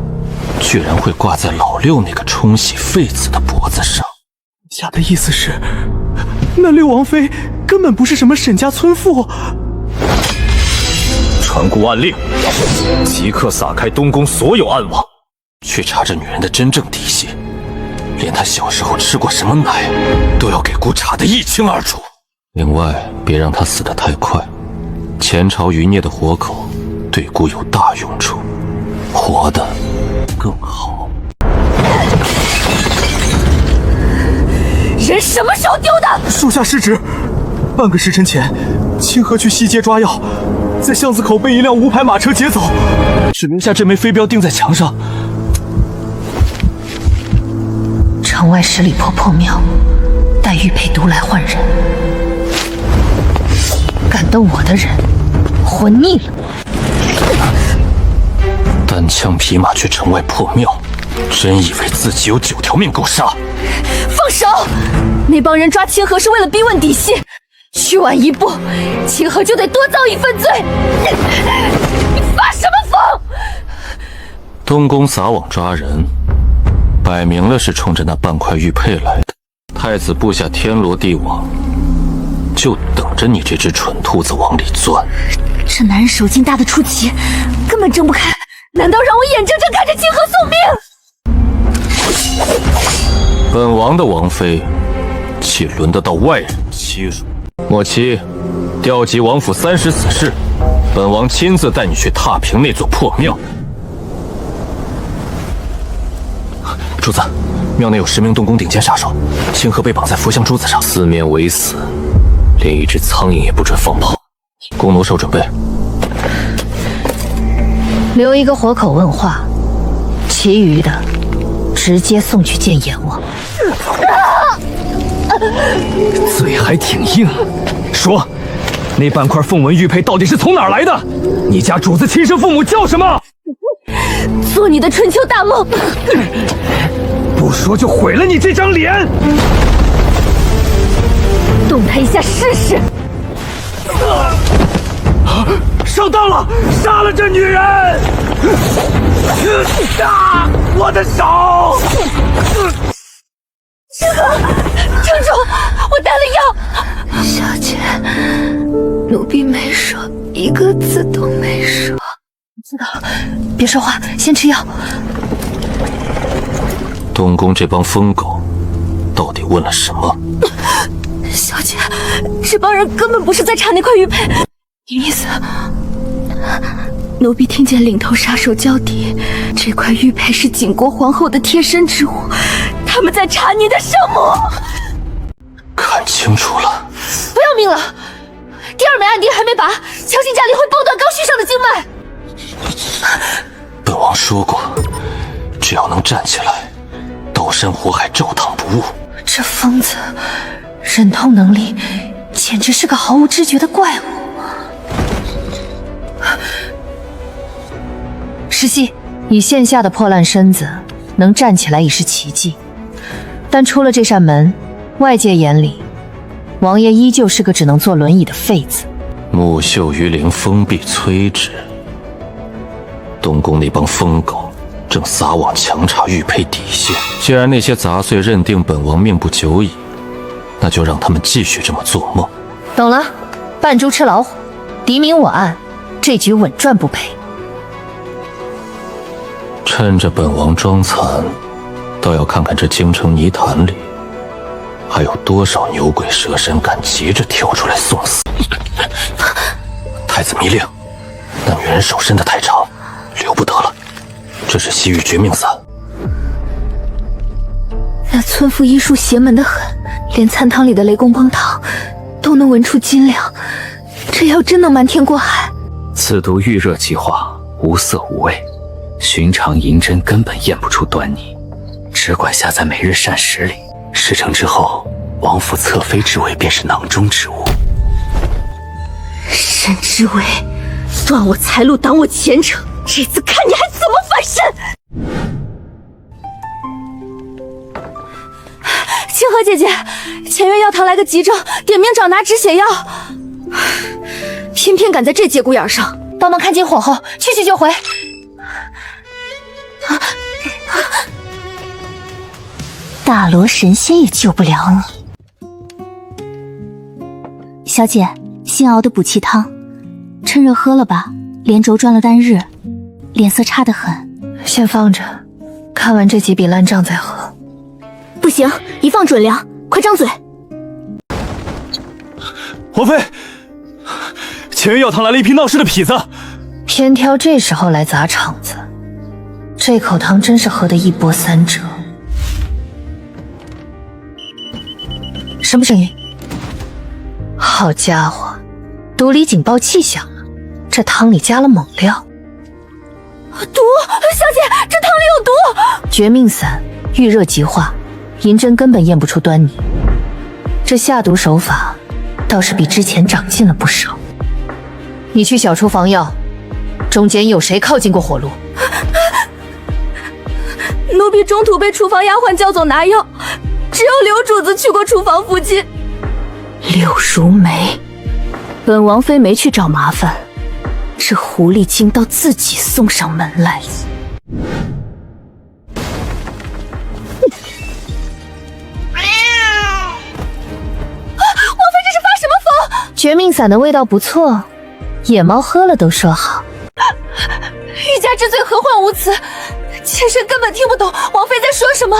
居然会挂在老六那个冲洗废子的脖子上。下的意思是，那六王妃根本不是什么沈家村妇。传姑暗令，即刻撒开东宫所有暗网，去查这女人的真正底细，连她小时候吃过什么奶，都要给姑查得一清二楚。另外，别让她死得太快，前朝余孽的活口对姑有大用处，活得更好。人什么时候丢的？属下失职。半个时辰前，清河去西街抓药，在巷子口被一辆无牌马车劫走，只留下这枚飞镖钉在墙上。城外十里破庙，待玉佩毒来换人。敢动我的人，活腻了。单枪匹马去城外破庙，真以为自己有9条命够杀？放手！那帮人抓清河是为了逼问底细，去晚一步，清河就得多遭一份罪。你发什么疯？东宫撒网抓人，摆明了是冲着那半块玉佩来的。太子布下天罗地网，就等着你这只蠢兔子往里钻。这男人手劲大得出奇，根本睁不开。难道让我眼睁睁看着清河送命？本王的王妃，岂轮得到外人欺辱？莫七，调集王府30死士，本王亲自带你去踏平那座破庙。主子，庙内有10名东宫顶尖杀手，清河被绑在佛像柱子上，四面围死，连一只苍蝇也不准放跑。弓弩手准备。留一个活口问话，其余的直接送去见阎王。嘴还挺硬，说，那半块凤纹玉佩到底是从哪儿来的？你家主子亲生父母叫什么？做你的春秋大梦。不说就毁了你这张脸！动他一下试试。上当了，杀了这女人！啊！我的手！清河，城主，我带了药。小姐，奴婢没说，一个字都没说。知道，别说话，先吃药。东宫这帮疯狗，到底问了什么？小姐，这帮人根本不是在查那块玉佩。意思，奴婢听见领头杀手叫底，这块玉佩是景国皇后的贴身之物，他们在查你的生母。看清楚了，不要命了！第二枚暗钉还没拔，强行加力会崩断刚需上的经脉。本王说过，只要能站起来，刀山火海照堂不误。这疯子，忍痛能力简直是个毫无知觉的怪物。石溪，以现下的破烂身子，能站起来已是奇迹。但出了这扇门，外界眼里，王爷依旧是个只能坐轮椅的废子。木秀于林，风必摧之。东宫那帮疯狗正撒网强查玉佩底线，既然那些杂碎认定本王命不久矣，那就让他们继续这么做梦。懂了，扮猪吃老虎，敌明我暗，这局稳赚不赔。趁着本王装残，倒要看看这京城泥潭里还有多少牛鬼蛇神敢急着跳出来送死。太子密令，那女人手伸得太长，留不得了。这是西域绝命散。那村妇医术邪门得很，连餐汤里的雷公帮汤都能闻出斤两，这药真能瞒天过海。此毒预热即化，无色无味，寻常银针根本验不出端倪，只管下在每日膳食里，事成之后，王府侧妃之位便是囊中之物。沈之伟，断我财路，挡我前程，这次看你还怎么翻身！清河姐姐，前院药堂来个急症，点名找拿止血药，偏偏赶在这节骨眼上，帮忙看紧火候，去就回。大罗神仙也救不了你。小姐，新熬的补气汤，趁热喝了吧，连轴转了单日，脸色差得很。先放着，看完这几笔烂账再喝。不行，一放准凉，快张嘴！王妃，前院药堂来了一批闹事的痞子，偏挑这时候来砸场子，这口汤真是喝得一波三折。什么声音？好家伙，毒理警报器响了，这汤里加了猛料。毒！小姐，这汤里有毒！绝命散遇热即化，银针根本验不出端倪。这下毒手法倒是比之前长进了不少。你去小厨防要，中间有谁靠近过火炉？奴婢中途被厨房丫鬟叫走拿药，只有刘主子去过厨房附近。柳如梅，本王妃没去找麻烦，这狐狸精倒自己送上门来了。王妃这是发什么疯？绝命散的味道不错，野猫喝了都说好。欲加之罪，何患无辞？妾身根本听不懂王妃在说什么。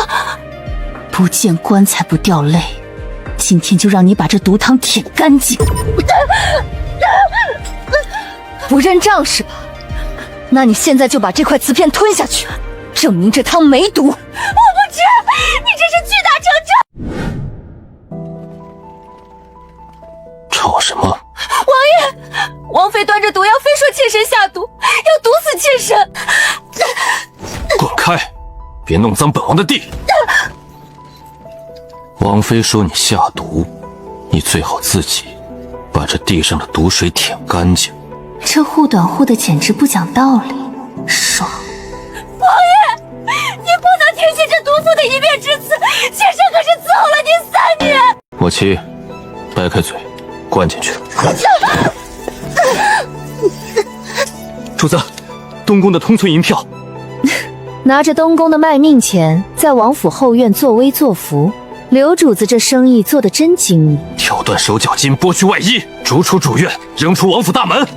不见棺材不掉泪，今天就让你把这毒汤舔干净。不认账是吧？那你现在就把这块瓷片吞下去，证明这汤没毒。我不吃，你这是巨大成这。吵什么？王爷，王妃端着毒药，非说妾身下毒，要毒死妾身。滚开！别弄脏本王的地。王妃说你下毒，你最好自己把这地上的毒水舔干净。这护短护的简直不讲道理，爽！王爷，你不能听信这毒妇的一面之词，妾身可是伺候了您3年。莫七，掰开嘴，灌进去。主子，东宫的通寸银票。拿着东宫的卖命钱，在王府后院作威作福。刘主子这生意做得真精密，挑断手脚筋，剥去外衣，逐出主院，扔出王府大门。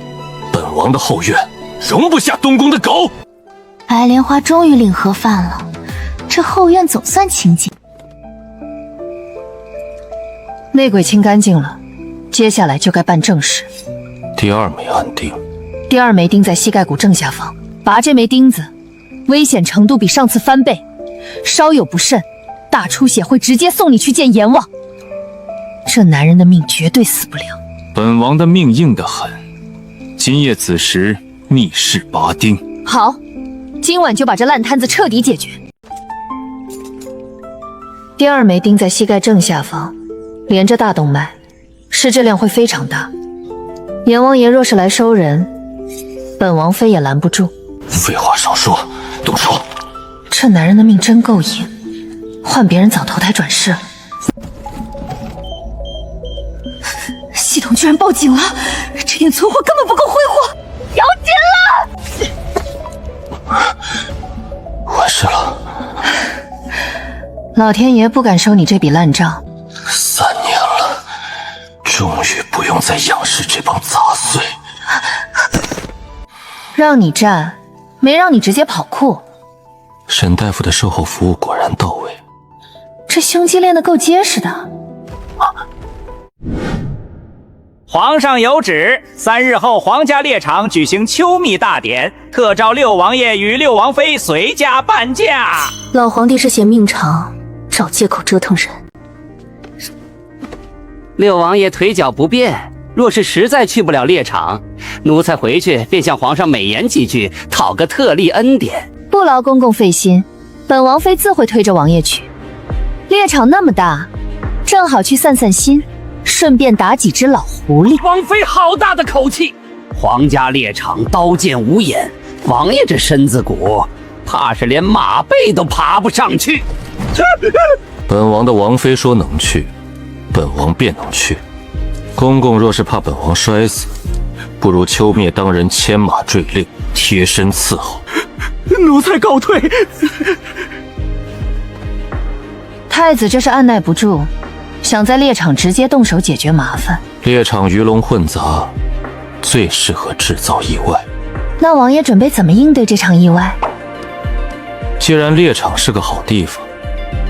本王的后院容不下东宫的狗。白莲花终于领盒饭了，这后院总算清静。内鬼清干净了，接下来就该办正事。第二枚暗钉，第二枚钉在膝盖骨正下方，拔这枚钉子，危险程度比上次翻倍，稍有不慎，大出血会直接送你去见阎王。这男人的命绝对死不了。本王的命硬得很，今夜子时密室拔钉。好，今晚就把这烂摊子彻底解决。第二枚钉在膝盖正下方，连着大动脉，实质量会非常大。阎王爷若是来收人，本王妃也拦不住。废话少说，动手！这男人的命真够硬，换别人早投胎转世了。系统居然报警了，这点存货根本不够挥霍，要紧了！完事了。老天爷不敢收你这笔烂账。3年了，终于不用再仰视这帮杂碎。让你站，没让你直接跑酷。沈大夫的售后服务果然到位，这胸肌练得够结实的。皇上有旨，3日后皇家猎场举行秋谧大典，特召6王爷与6王妃随驾伴驾。老皇帝是嫌命长，找借口折腾人。 6王爷腿脚不便，若是实在去不了猎场，奴才回去便向皇上美言几句，讨个特例恩典。不劳公公费心，本王妃自会推着王爷去。猎场那么大，正好去散散心，顺便打几只老狐狸。王妃好大的口气！皇家猎场刀剑无眼，王爷这身子骨，怕是连马背都爬不上去。本王的王妃说能去，本王便能去。公公若是怕本王摔死，不如秋灭当人牵马坠令，贴身伺候。奴才告退。太子这是按耐不住，想在猎场直接动手解决麻烦。猎场鱼龙混杂，最适合制造意外。那王爷准备怎么应对这场意外？既然猎场是个好地方，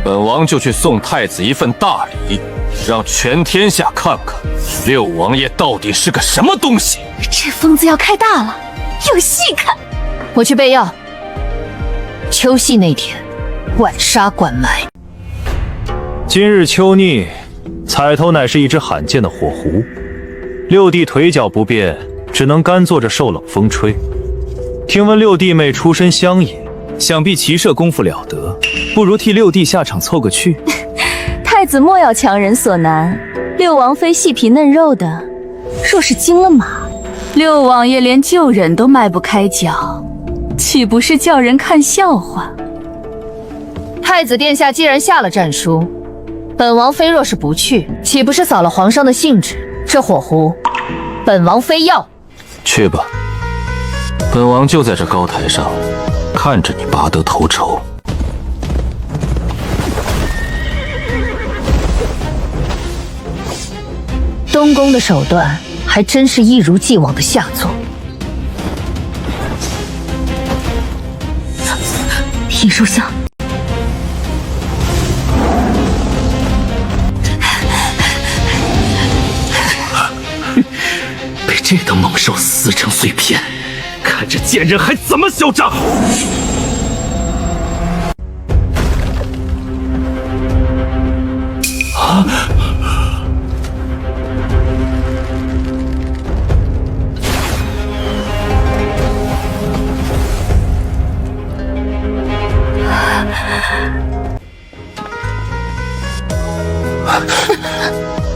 本王就去送太子一份大礼，让全天下看看六王爷到底是个什么东西。这疯子要开大了，有戏看。我去备药。秋夕那天，晚杀管埋。今日秋逆，采头乃是一只罕见的火狐。六弟腿脚不便，只能干坐着受冷风吹。听闻六弟妹出身乡野，想必骑射功夫了得，不如替六弟下场凑个趣。太子莫要强人所难，六王妃细皮嫩肉的，若是惊了马，六王爷连救人都迈不开脚，岂不是叫人看笑话？太子殿下既然下了战书，本王妃若是不去，岂不是扫了皇上的兴致？这火狐，本王非要。去吧，本王就在这高台上，看着你拔得头筹。东宫的手段还真是一如既往的下作。尹首相，被这等猛兽撕成碎片，看这贱人还怎么嚣张！啊！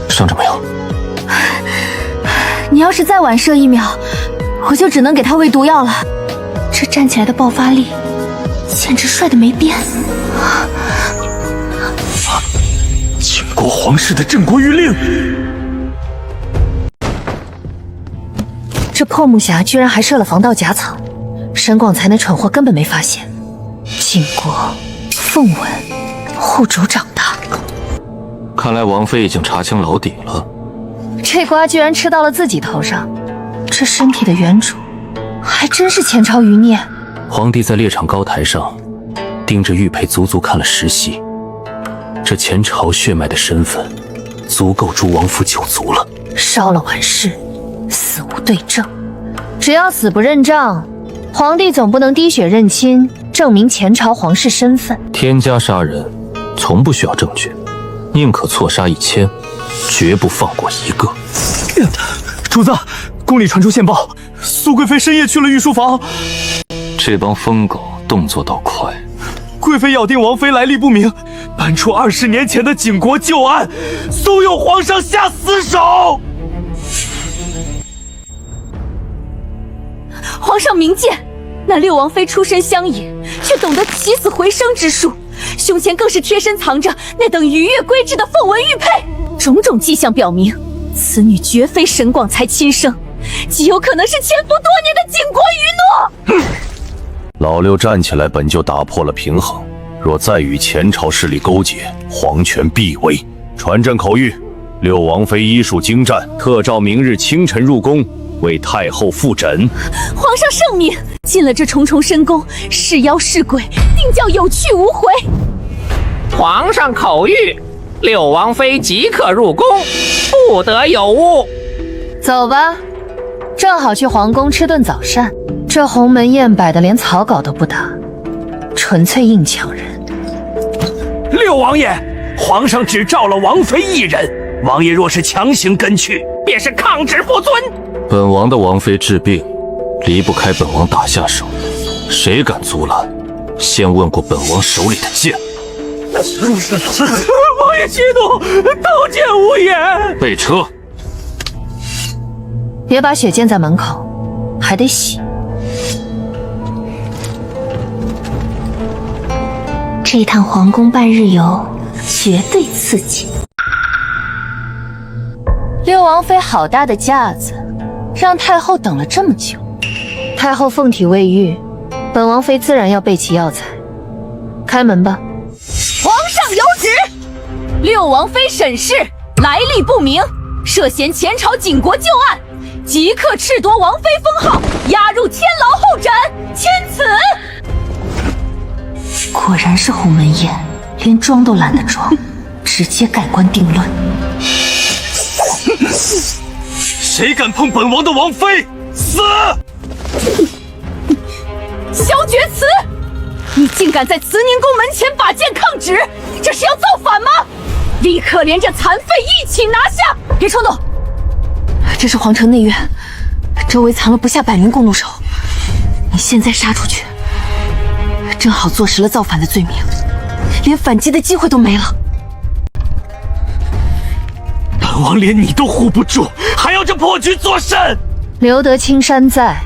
伤着没有？你要是再晚射1秒，我就只能给他喂毒药了。这站起来的爆发力，简直帅得没边。倾国皇室的镇国谕令！这破木匣居然还设了防盗夹层，沈广才那蠢货根本没发现。晋国凤文护主长大，看来王妃已经查清老底了。这瓜居然吃到了自己头上，这身体的原主还真是前朝余孽。皇帝在猎场高台上盯着玉佩足足看了10夕，这前朝血脉的身份足够诛王府9族了。烧了完事，死无对证，只要死不认账，皇帝总不能滴血认亲，证明前朝皇室身份。天家杀人从不需要证据，宁可错杀1000，绝不放过一个。主子，宫里传出线报，苏贵妃深夜去了御书房。这帮疯狗动作倒快。贵妃咬定王妃来历不明，搬出20年前的景国旧案，怂恿皇上下死手。皇上明鉴，那六王妃出身乡野，却懂得起死回生之术，胸前更是贴身藏着那等逾越规制的凤纹玉佩。种种迹象表明，此女绝非沈广才亲生，极有可能是潜伏多年的景国余诺。老六站起来本就打破了平衡，若再与前朝势力勾结，皇权必危。传朕口谕，六王妃医术精湛，特召明日清晨入宫，为太后复诊。皇上圣明，进了这重重深宫，是妖是鬼，定叫有去无回。皇上口谕，六王妃即刻入宫，不得有误。走吧，正好去皇宫吃顿早膳。这鸿门宴摆的连草稿都不打，纯粹硬抢人。六王爷，皇上只召了王妃一人，王爷若是强行跟去，便是抗旨不遵。本王的王妃治病，离不开本王打下手，谁敢阻拦，先问过本王手里的剑。王爷息怒，刀剑无眼。备车。别把血溅在门口，还得洗。这趟皇宫半日游绝对刺激。六王妃好大的架子，让太后等了这么久。太后凤体未愈，本王妃自然要备齐药材。开门吧。皇上有旨，六王妃沈氏来历不明，涉嫌前朝景国旧案，即刻褫夺王妃封号，押入天牢候斩，钦此。果然是鸿门宴，连装都懒得装，直接盖棺定论。谁敢碰本王的王妃，死！萧决辞！你竟敢在慈宁宫门前把剑抗旨，这是要造反吗？立刻连这残废一起拿下！别冲动，这是皇城内院，周围藏了不下100名弓弩手，你现在杀出去，正好坐实了造反的罪名，连反击的机会都没了。本王连你都护不住，还要这破局作甚？留得青山在，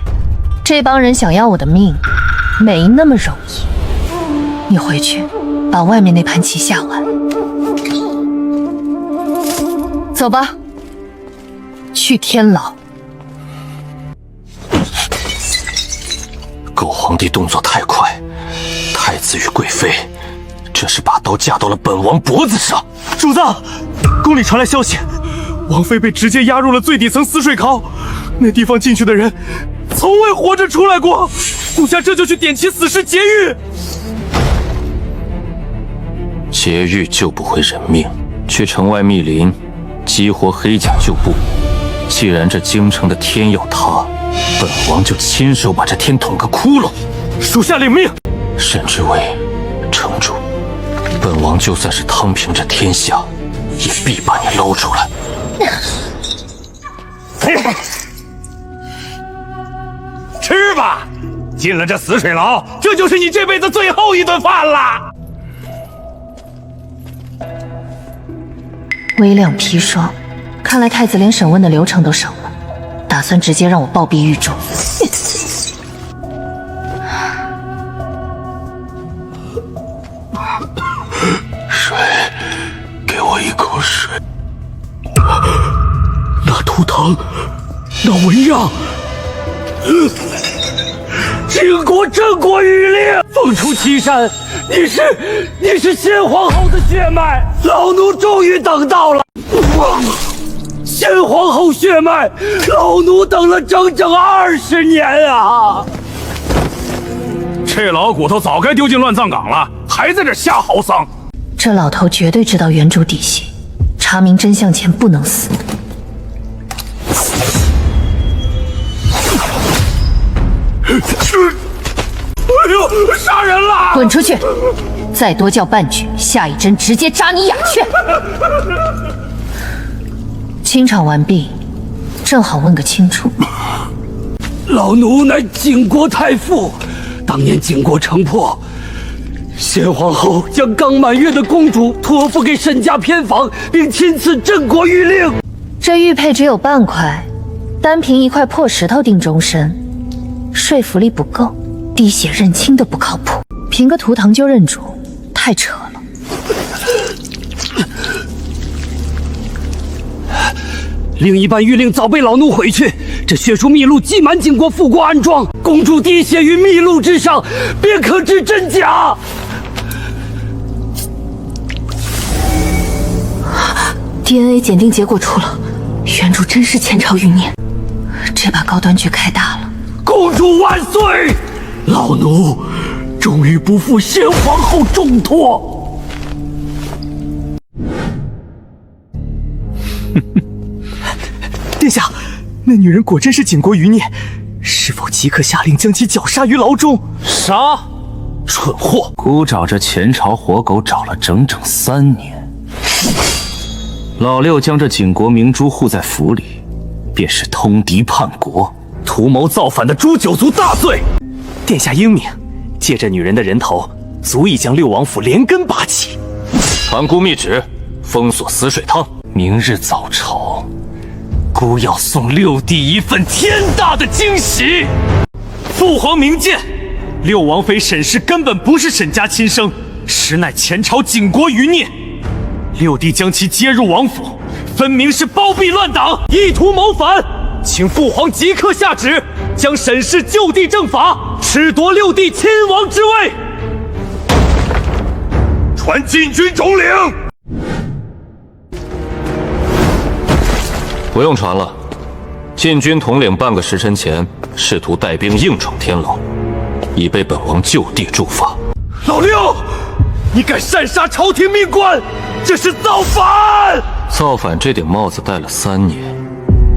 这帮人想要我的命，没那么容易。你回去把外面那盘棋下完。走吧，去天牢。狗皇帝动作太快，太子与贵妃，这是把刀架到了本王脖子上。主子，宫里传来消息，王妃被直接押入了最底层死水坑，那地方进去的人从未活着出来过。属下这就去点其死尸劫狱。劫狱救不回人命，去城外密林激活黑甲旧部。既然这京城的天要塌，本王就亲手把这天捅个窟窿。属下领命。沈知微，城主，本王就算是趟平这天下，也必把你捞出来。吃吧，进了这死水牢，这就是你这辈子最后一顿饭了。微亮砒霜，看来太子连审问的流程都省了，打算直接让我暴毙狱中。水，给我一口水。那图腾，那纹样，倾国镇国谕令，凤出岐山，你是先皇后的血脉，老奴终于等到了。先皇后血脉，老奴等了整整20年啊！这老骨头早该丢进乱葬岗了，还在这瞎嚎丧。这老头绝对知道原主底细，查明真相前不能死。哎呦，杀人了！滚出去！再多叫半句，下一针直接扎你哑穴。清场完毕，正好问个清楚。老奴乃景国太傅，当年景国城破，先皇后将刚满月的公主托付给沈家偏房，并亲赐镇国谕令。这玉佩只有半块，单凭一块破石头定终身，说服力不够，滴血认亲都不靠谱，凭个图腾就认主，太扯了。另一半谕令早被老奴毁去，这血书密录积满景国副国安庄，公主滴血于密录之上，便可知真假。DNA 检定结果出了，原主真是前朝余孽，这把高端局开大了。公主万岁！老奴终于不负先皇后重托。殿下，那女人果真是景国余孽，是否即刻下令将其绞杀于牢中？杀！蠢货！孤找这前朝活狗找了整整3年，老六将这景国明珠护在府里，便是通敌叛国、图谋造反的诛九族大罪。殿下英明，借这女人的人头，足以将六王府连根拔起。传姑密旨，封锁死水汤。明日早朝，姑要送六弟一份天大的惊喜。父皇明鉴，六王妃沈氏根本不是沈家亲生，实乃前朝景国余孽。六弟将其接入王府，分明是包庇乱党，意图谋反。请父皇即刻下旨，将沈氏就地正法，褫夺六弟亲王之位。传禁军统领。不用传了，禁军统领半个时辰前试图带兵硬闯天牢，已被本王就地诛罚。老六，你敢擅杀朝廷命官，这是造反！造反这顶帽子戴了3年，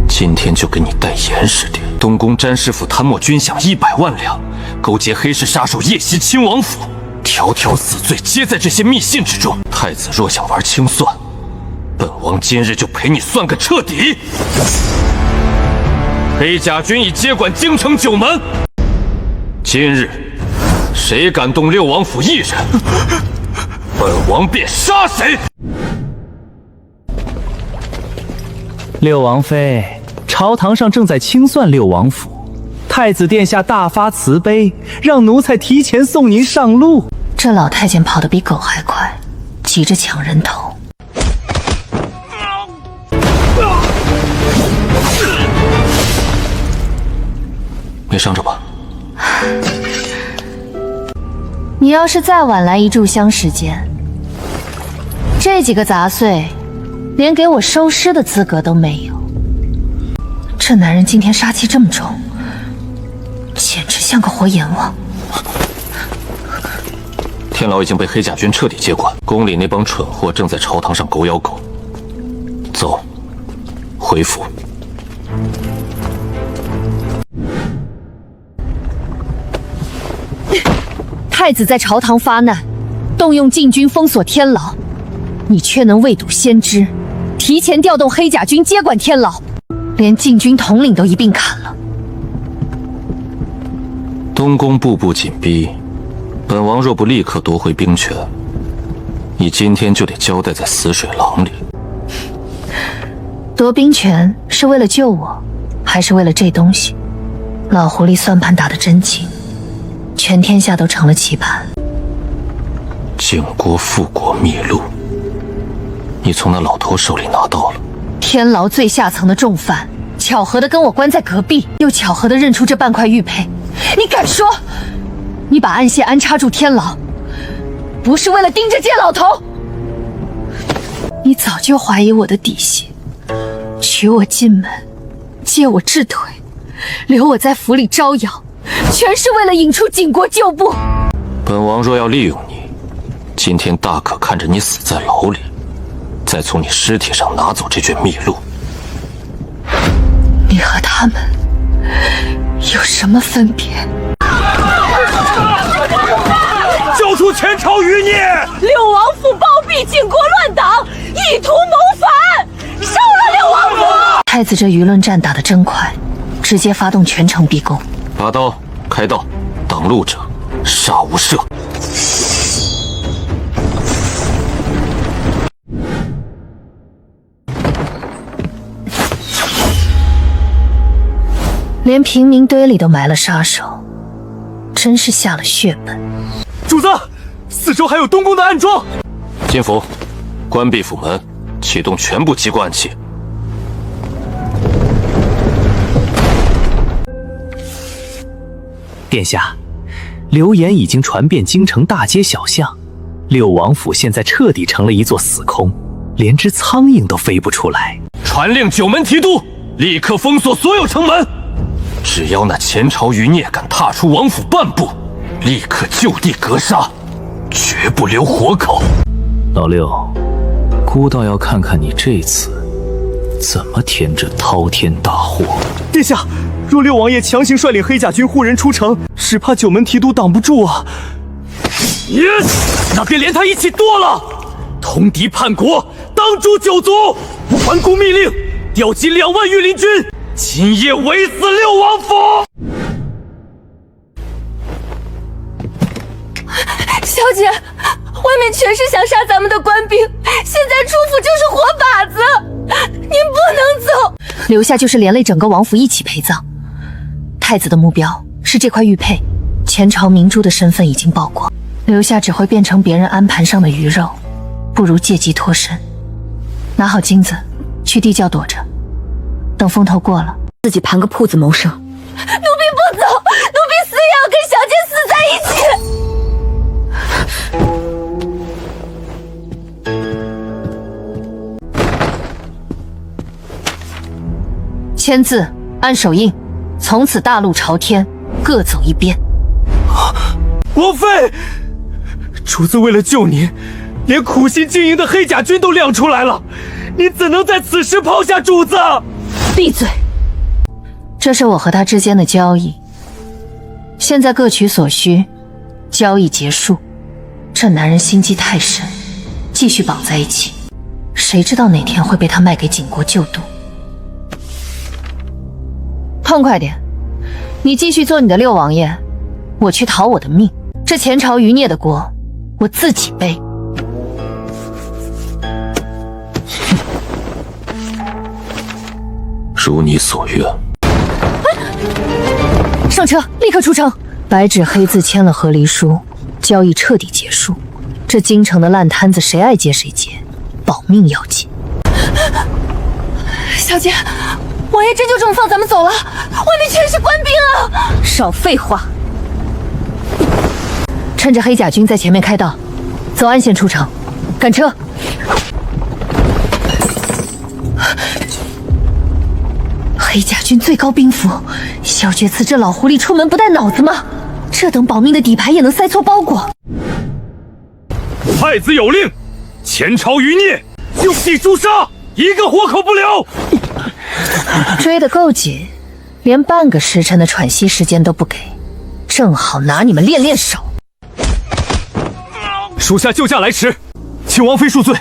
今天就给你戴严实点。东宫詹师傅贪墨军饷100万两，勾结黑市杀手夜袭亲王府，条条死罪皆在这些密信之中。太子若想玩清算，本王今日就陪你算个彻底。黑甲军已接管京城9门，今日谁敢动六王府一人，本王便杀谁。六王妃，朝堂上正在清算六王府，太子殿下大发慈悲，让奴才提前送您上路。这老太监跑得比狗还快，急着抢人头。没伤着吧？你要是再晚来1炷香时间，这几个杂碎连给我收尸的资格都没有。这男人今天杀气这么重，简直像个活阎王。天牢已经被黑甲军彻底接管，宫里那帮蠢货正在朝堂上狗咬狗。走，回府。太子在朝堂发难，动用禁军封锁天牢，你却能未睹先知，提前调动黑甲军接管天牢，连禁军统领都一并砍了。东宫步步紧逼，本王若不立刻夺回兵权，你今天就得交代在死水廊里。夺兵权是为了救我，还是为了这东西？老狐狸算盘打得真精，全天下都成了棋盘。景国复国秘录，你从那老头手里拿到了。天牢最下层的重犯，巧合的跟我关在隔壁，又巧合的认出这半块玉佩。你敢说，你把暗线安插住天牢，不是为了盯着这老头？你早就怀疑我的底细，娶我进门，借我治腿，留我在府里招摇，全是为了引出景国旧部。本王若要利用你，今天大可看着你死在牢里，再从你尸体上拿走这卷秘录。你和他们有什么分别？交出前朝余孽！六王府包庇景国乱党，意图谋反，烧了六王府！太子这舆论战打得真快，直接发动全城逼宫。拔刀，开道，挡路者杀无赦。连平民堆里都埋了杀手，真是下了血本。主子，四周还有东宫的暗桩。进府，关闭府门，启动全部机关暗器。殿下，流言已经传遍京城大街小巷，六王府现在彻底成了一座死空，连只苍蝇都飞不出来。传令9门提督，立刻封锁所有城门。只要那前朝余孽敢踏出王府半步，立刻就地格杀，绝不留活口。老六，孤道要看看你这次怎么添这滔天大祸。殿下，若六王爷强行率领黑甲军护人出城，只怕9门提督挡不住啊！那便连他一起剁了！通敌叛国，当诛9族！传姑密令，调集2万御林军，今夜围死六王府！小姐，外面全是想杀咱们的官兵，现在出府就是活靶子，您不能走。留下就是连累整个王府一起陪葬。太子的目标是这块玉佩，前朝明珠的身份已经曝光，留下只会变成别人鞍盘上的鱼肉，不如借机脱身。拿好金子，去地窖躲着，等风头过了，自己盘个铺子谋生。奴婢不走，奴婢死也要跟小姐死在一起。签字，按手印，从此大路朝天，各走一边。王妃，主子为了救您，连苦心经营的黑甲军都亮出来了，你怎能在此时抛下主子？闭嘴！这是我和他之间的交易，现在各取所需，交易结束。这男人心机太深，继续绑在一起，谁知道哪天会被他卖给景国救度。痛快点，你继续做你的六王爷，我去讨我的命。这前朝余孽的锅，我自己背。如你所愿。上车，立刻出城。白纸黑字签了和离书，交易彻底结束。这京城的烂摊子，谁爱接谁接，保命要紧。小姐，王爷这就这么放咱们走了？外面全是官兵啊！少废话！趁着黑甲军在前面开道，走暗线出城，赶车！黑甲军最高兵符，萧觉慈这老狐狸出门不带脑子吗？这等保命的底牌也能塞错包裹？太子有令，前朝余孽就地诛杀，一个活口不留。追得够紧，连半个时辰的喘息时间都不给，正好拿你们练练手。属下救驾来迟，请王妃恕罪。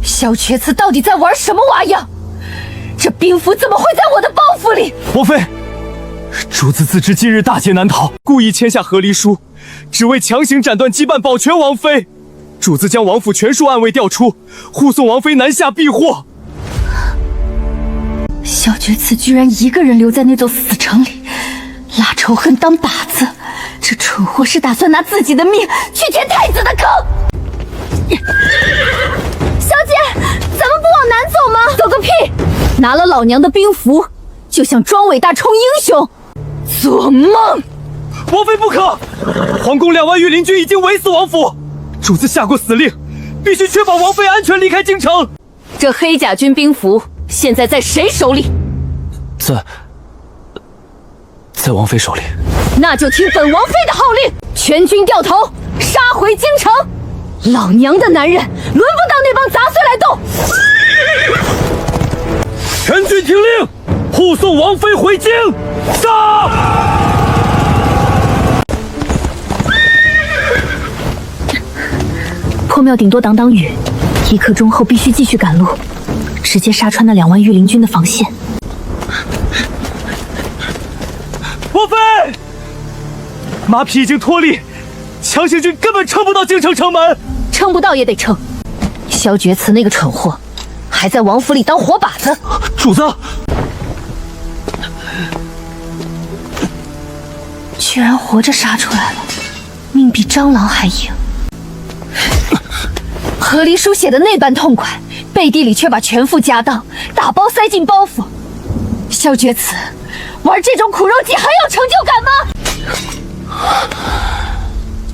萧觉慈到底在玩什么花样？这兵符怎么会在我的包袱里？王妃，主子自知今日大劫难逃，故意签下和离书，只为强行斩断羁绊，保全王妃。主子将王府全数暗卫调出，护送王妃南下避祸。萧觉慈居然一个人留在那座死城里，拉仇恨当靶子，这蠢货是打算拿自己的命去填太子的坑。小姐，咱们不往南走吗？走个屁！拿了老娘的兵符，就想装伟大充英雄，做梦！王妃不可！皇宫2万御林军已经围死王府，主子下过死令，必须确保王妃安全离开京城。这黑甲军兵符现在在谁手里？在王妃手里。那就听本王妃的号令，全军掉头，杀回京城！老娘的男人轮不到那帮杂碎来动！全军听令，护送王妃回京！杀！破庙顶多挡挡雨，1刻钟后必须继续赶路，直接杀穿那2万御林军的防线。王妃，马匹已经脱力，强行军根本撑不到京城城门，撑不到也得撑。萧觉慈那个蠢货，还在王府里当活靶子。主子，居然活着杀出来了，命比蟑螂还硬。和离书写的那般痛快，背地里却把全副家当打包塞进包袱。萧觉慈玩这种苦肉计还有成就感吗？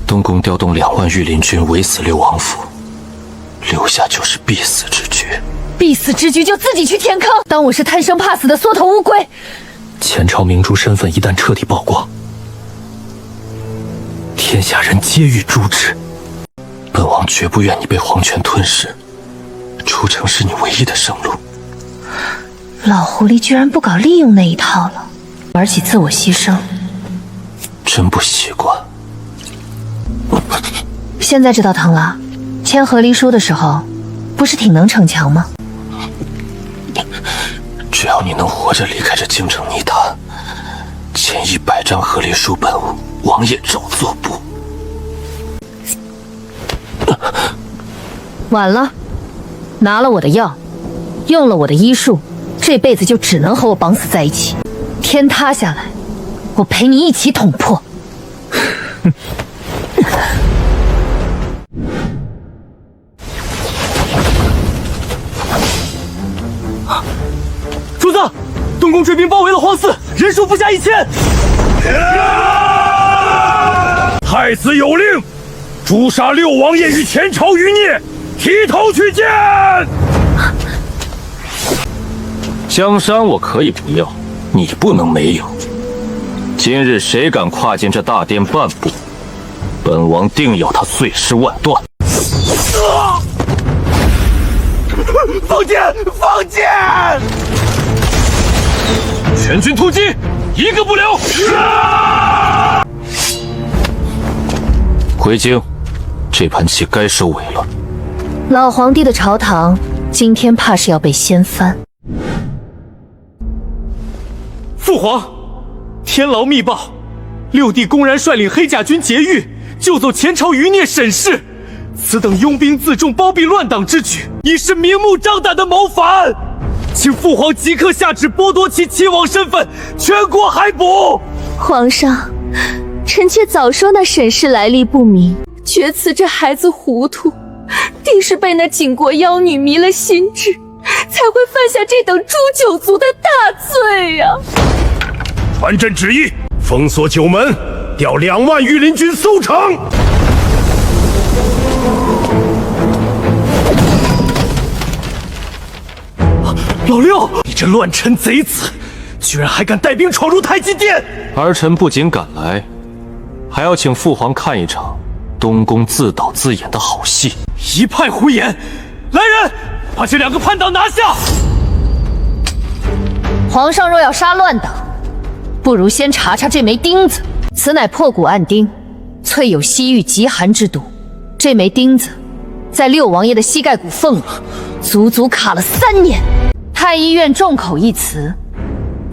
东宫调动2万御林军围死6王府，留下就是必死之局。必死之局就自己去填坑，当我是贪生怕死的缩头乌龟。前朝明珠身份一旦彻底曝光，天下人皆欲诛之。本王绝不愿你被皇权吞噬，出城是你唯一的生路。老狐狸居然不搞利用那一套了，玩起自我牺牲，真不习惯。现在知道疼了。签和离书的时候，不是挺能逞强吗？只要你能活着离开这京城泥潭，签100张和离书，本王也照做不。晚了，拿了我的药，用了我的医术，这辈子就只能和我绑死在一起。天塌下来，我陪你一起捅破。主子，东宫追兵包围了皇寺，人数不下1000。太子有令，诛杀六王爷与前朝余孽，提头去见。江山我可以不要，你不能没有。今日谁敢跨进这大殿半步，本王定要他碎尸万段。放箭！放箭！全军突击，一个不留！回京，这盘棋该收尾了。老皇帝的朝堂今天怕是要被掀翻。父皇，天牢密报，六弟公然率领黑甲军劫狱，救走前朝余孽沈氏。此等拥兵自重、包庇乱党之举，已是明目张胆的谋反，请父皇即刻下旨剥夺其亲王身份，全国海捕。皇上，臣妾早说那沈氏来历不明，觉此这孩子糊涂，定是被那景国妖女迷了心智，才会犯下这等诛九族的大罪呀！传朕旨意，封锁九门，调2万御林军搜城。老六，你这乱臣贼子，居然还敢带兵闯入太极殿！儿臣不仅赶来，还要请父皇看一场东宫自导自演的好戏。一派胡言！来人，把这2个叛党拿下！皇上若要杀乱党，不如先查查这枚钉子。此乃破骨暗钉，淬有西域极寒之毒。这枚钉子在六王爷的膝盖骨缝里，足足卡了3年。太医院众口一词，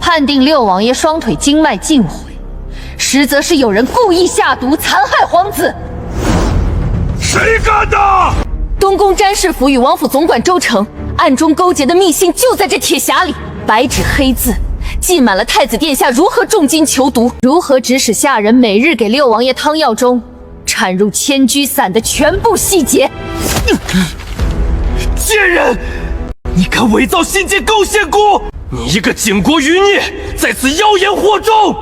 判定六王爷双腿经脉尽毁，实则是有人故意下毒残害皇子。谁干的？东宫詹事府与王府总管周成暗中勾结的密信就在这铁匣里，白纸黑字记满了太子殿下如何重金求毒，如何指使下人每日给六王爷汤药中掺入千居散的全部细节。贱人！你敢伪造信件构陷辜！你一个景国余孽，在此妖言惑众！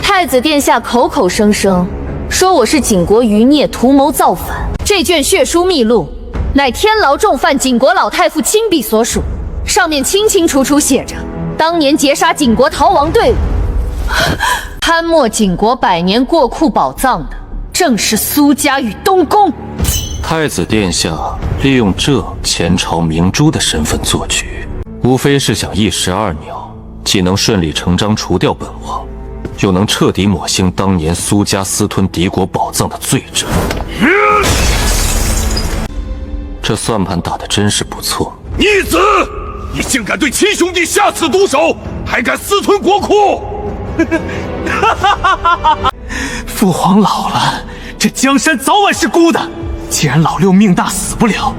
太子殿下口口声声说我是景国余孽，图谋造反。这卷血书密录乃天牢重犯景国老太傅亲笔所属，上面清清楚楚写着，当年劫杀景国逃亡队伍，贪没景国100年过库宝藏的，正是苏家与东宫。太子殿下利用这前朝明珠的身份做局，无非是想一石二鸟，既能顺理成章除掉本王，又能彻底抹清当年苏家私吞敌国宝藏的罪证。这算盘打得真是不错。逆子，你竟敢对亲兄弟下此毒手，还敢私吞国库！父皇老了，这江山早晚是孤的。既然老六命大死不了，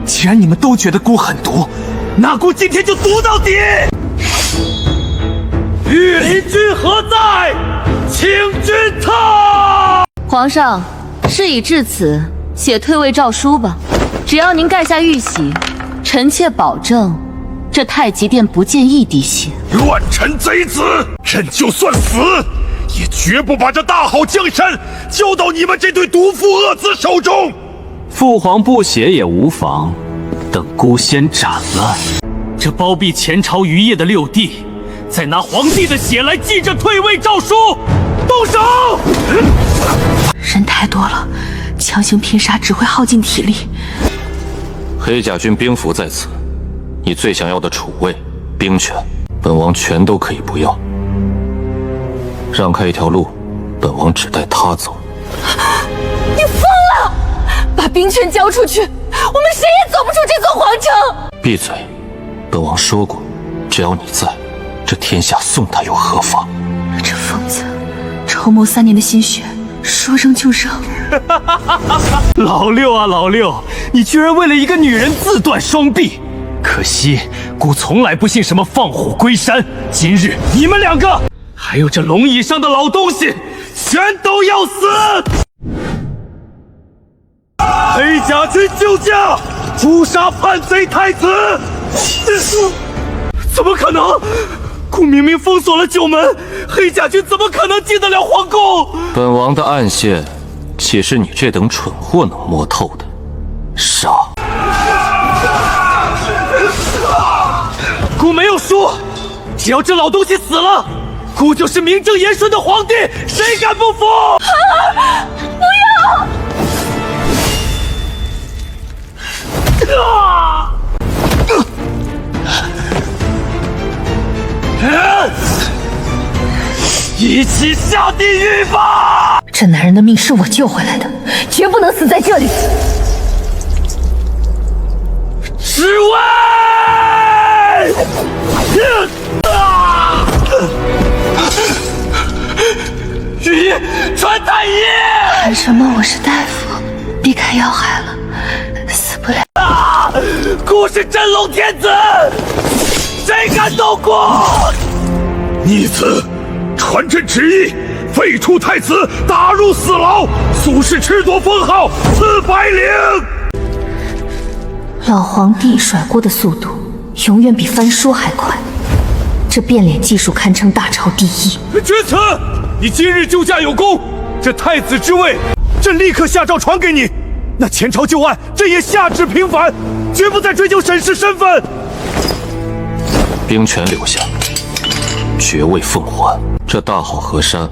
既然你们都觉得孤狠毒，那孤今天就毒到底！御林军何在？请军踏！皇上，事已至此，写退位诏书吧。只要您盖下玉玺，臣妾保证，这太极殿不见一滴血。乱臣贼子，朕就算死，也绝不把这大好江山交到你们这对毒妇恶子手中。父皇不写也无妨，等孤先斩了这包庇前朝余孽的六弟，再拿皇帝的血来记这退位诏书。动手！人太多了，强行拼杀只会耗尽体力。黑甲军兵符在此，你最想要的储位、兵权，本王全都可以不要。让开一条路，本王只带他走。你疯了！把兵权交出去，我们谁也走不出这座皇城。闭嘴！本王说过，只要你在，这天下送他又何妨？这疯子筹谋3年的心血，说扔就扔。老六啊老六，你居然为了一个女人自断双臂！可惜姑从来不信什么放虎归山。今日你们两个，还有这龙椅上的老东西，全都要死！黑甲军救驾，诛杀叛贼太子！怎么可能？姑明明封锁了九门，黑甲军怎么可能进得了皇宫？本王的暗线，岂是你这等蠢货能摸透的？杀！姑没有输，只要这老东西死了，姑就是名正言顺的皇帝，谁敢不服？不要！一起下地狱吧！这男人的命是我救回来的，绝不能死在这里。侍卫！御医，传太医！喊什么？我是大夫，避开要害了，死不了。姑是真龙天子，谁敢动姑？逆子，传朕旨意，废除太子，打入死牢，速使褫夺封号，赐白绫。老皇帝甩锅的速度永远比翻书还快，这变脸技术堪称大朝第一。决此，你今日救驾有功，这太子之位，朕立刻下诏传给你。那前朝旧案，朕也下旨平反，绝不再追究沈氏身份。兵权留下，爵位奉还。这大好河山，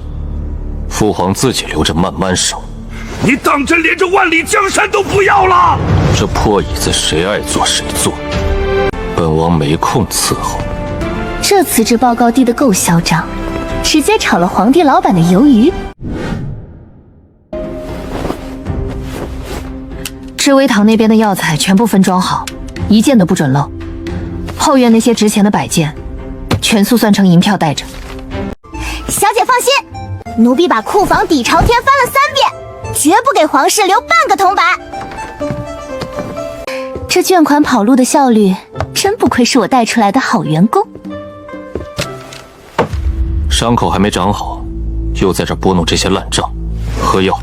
父皇自己留着慢慢守。你当真连这万里江山都不要了？这破椅子谁爱坐谁坐，本王没空伺候。这辞职报告递得够嚣张，直接炒了皇帝老板的鱿鱼。知微堂那边的药材全部分装好，一件都不准漏。后院那些值钱的摆件，全速算成银票带着。小姐放心，奴婢把库房底朝天翻了3遍，绝不给皇室留半个铜板。这卷款跑路的效率，真不愧是我带出来的好员工。伤口还没长好，又在这拨弄这些烂账，喝药。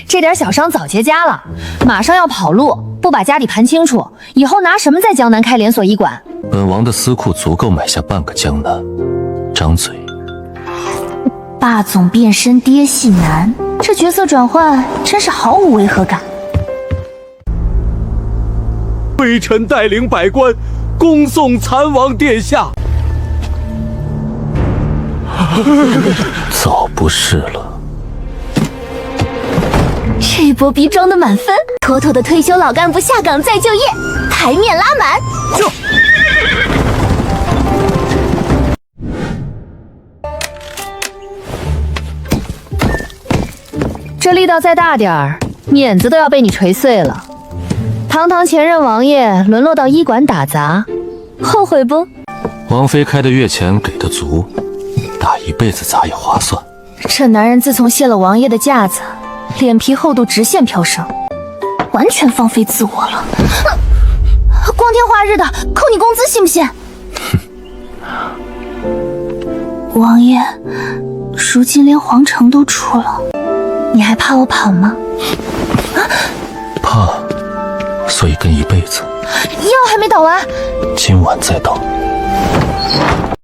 这点小伤早结痂了，马上要跑路，不把家底盘清楚，以后拿什么在江南开连锁医馆？本王的私库足够买下半个江南。张嘴。霸总变身爹系男，这角色转换真是毫无违和感。微臣带领百官恭送残王殿下。早不是了。这一波逼装的满分，妥妥的退休老干部下岗再就业，台面拉满。这力道再大点儿，碾子都要被你锤碎了。堂堂前任王爷沦落到医馆打杂，后悔不？王妃开的月钱给的足，打一辈子杂也划算。这男人自从卸了王爷的架子，脸皮厚度直线飙升，完全放飞自我了。光天化日的扣你工资，信不信？王爷，如今连皇城都出了，你还怕我跑吗？怕，所以跟一辈子。药还没倒完，今晚再倒。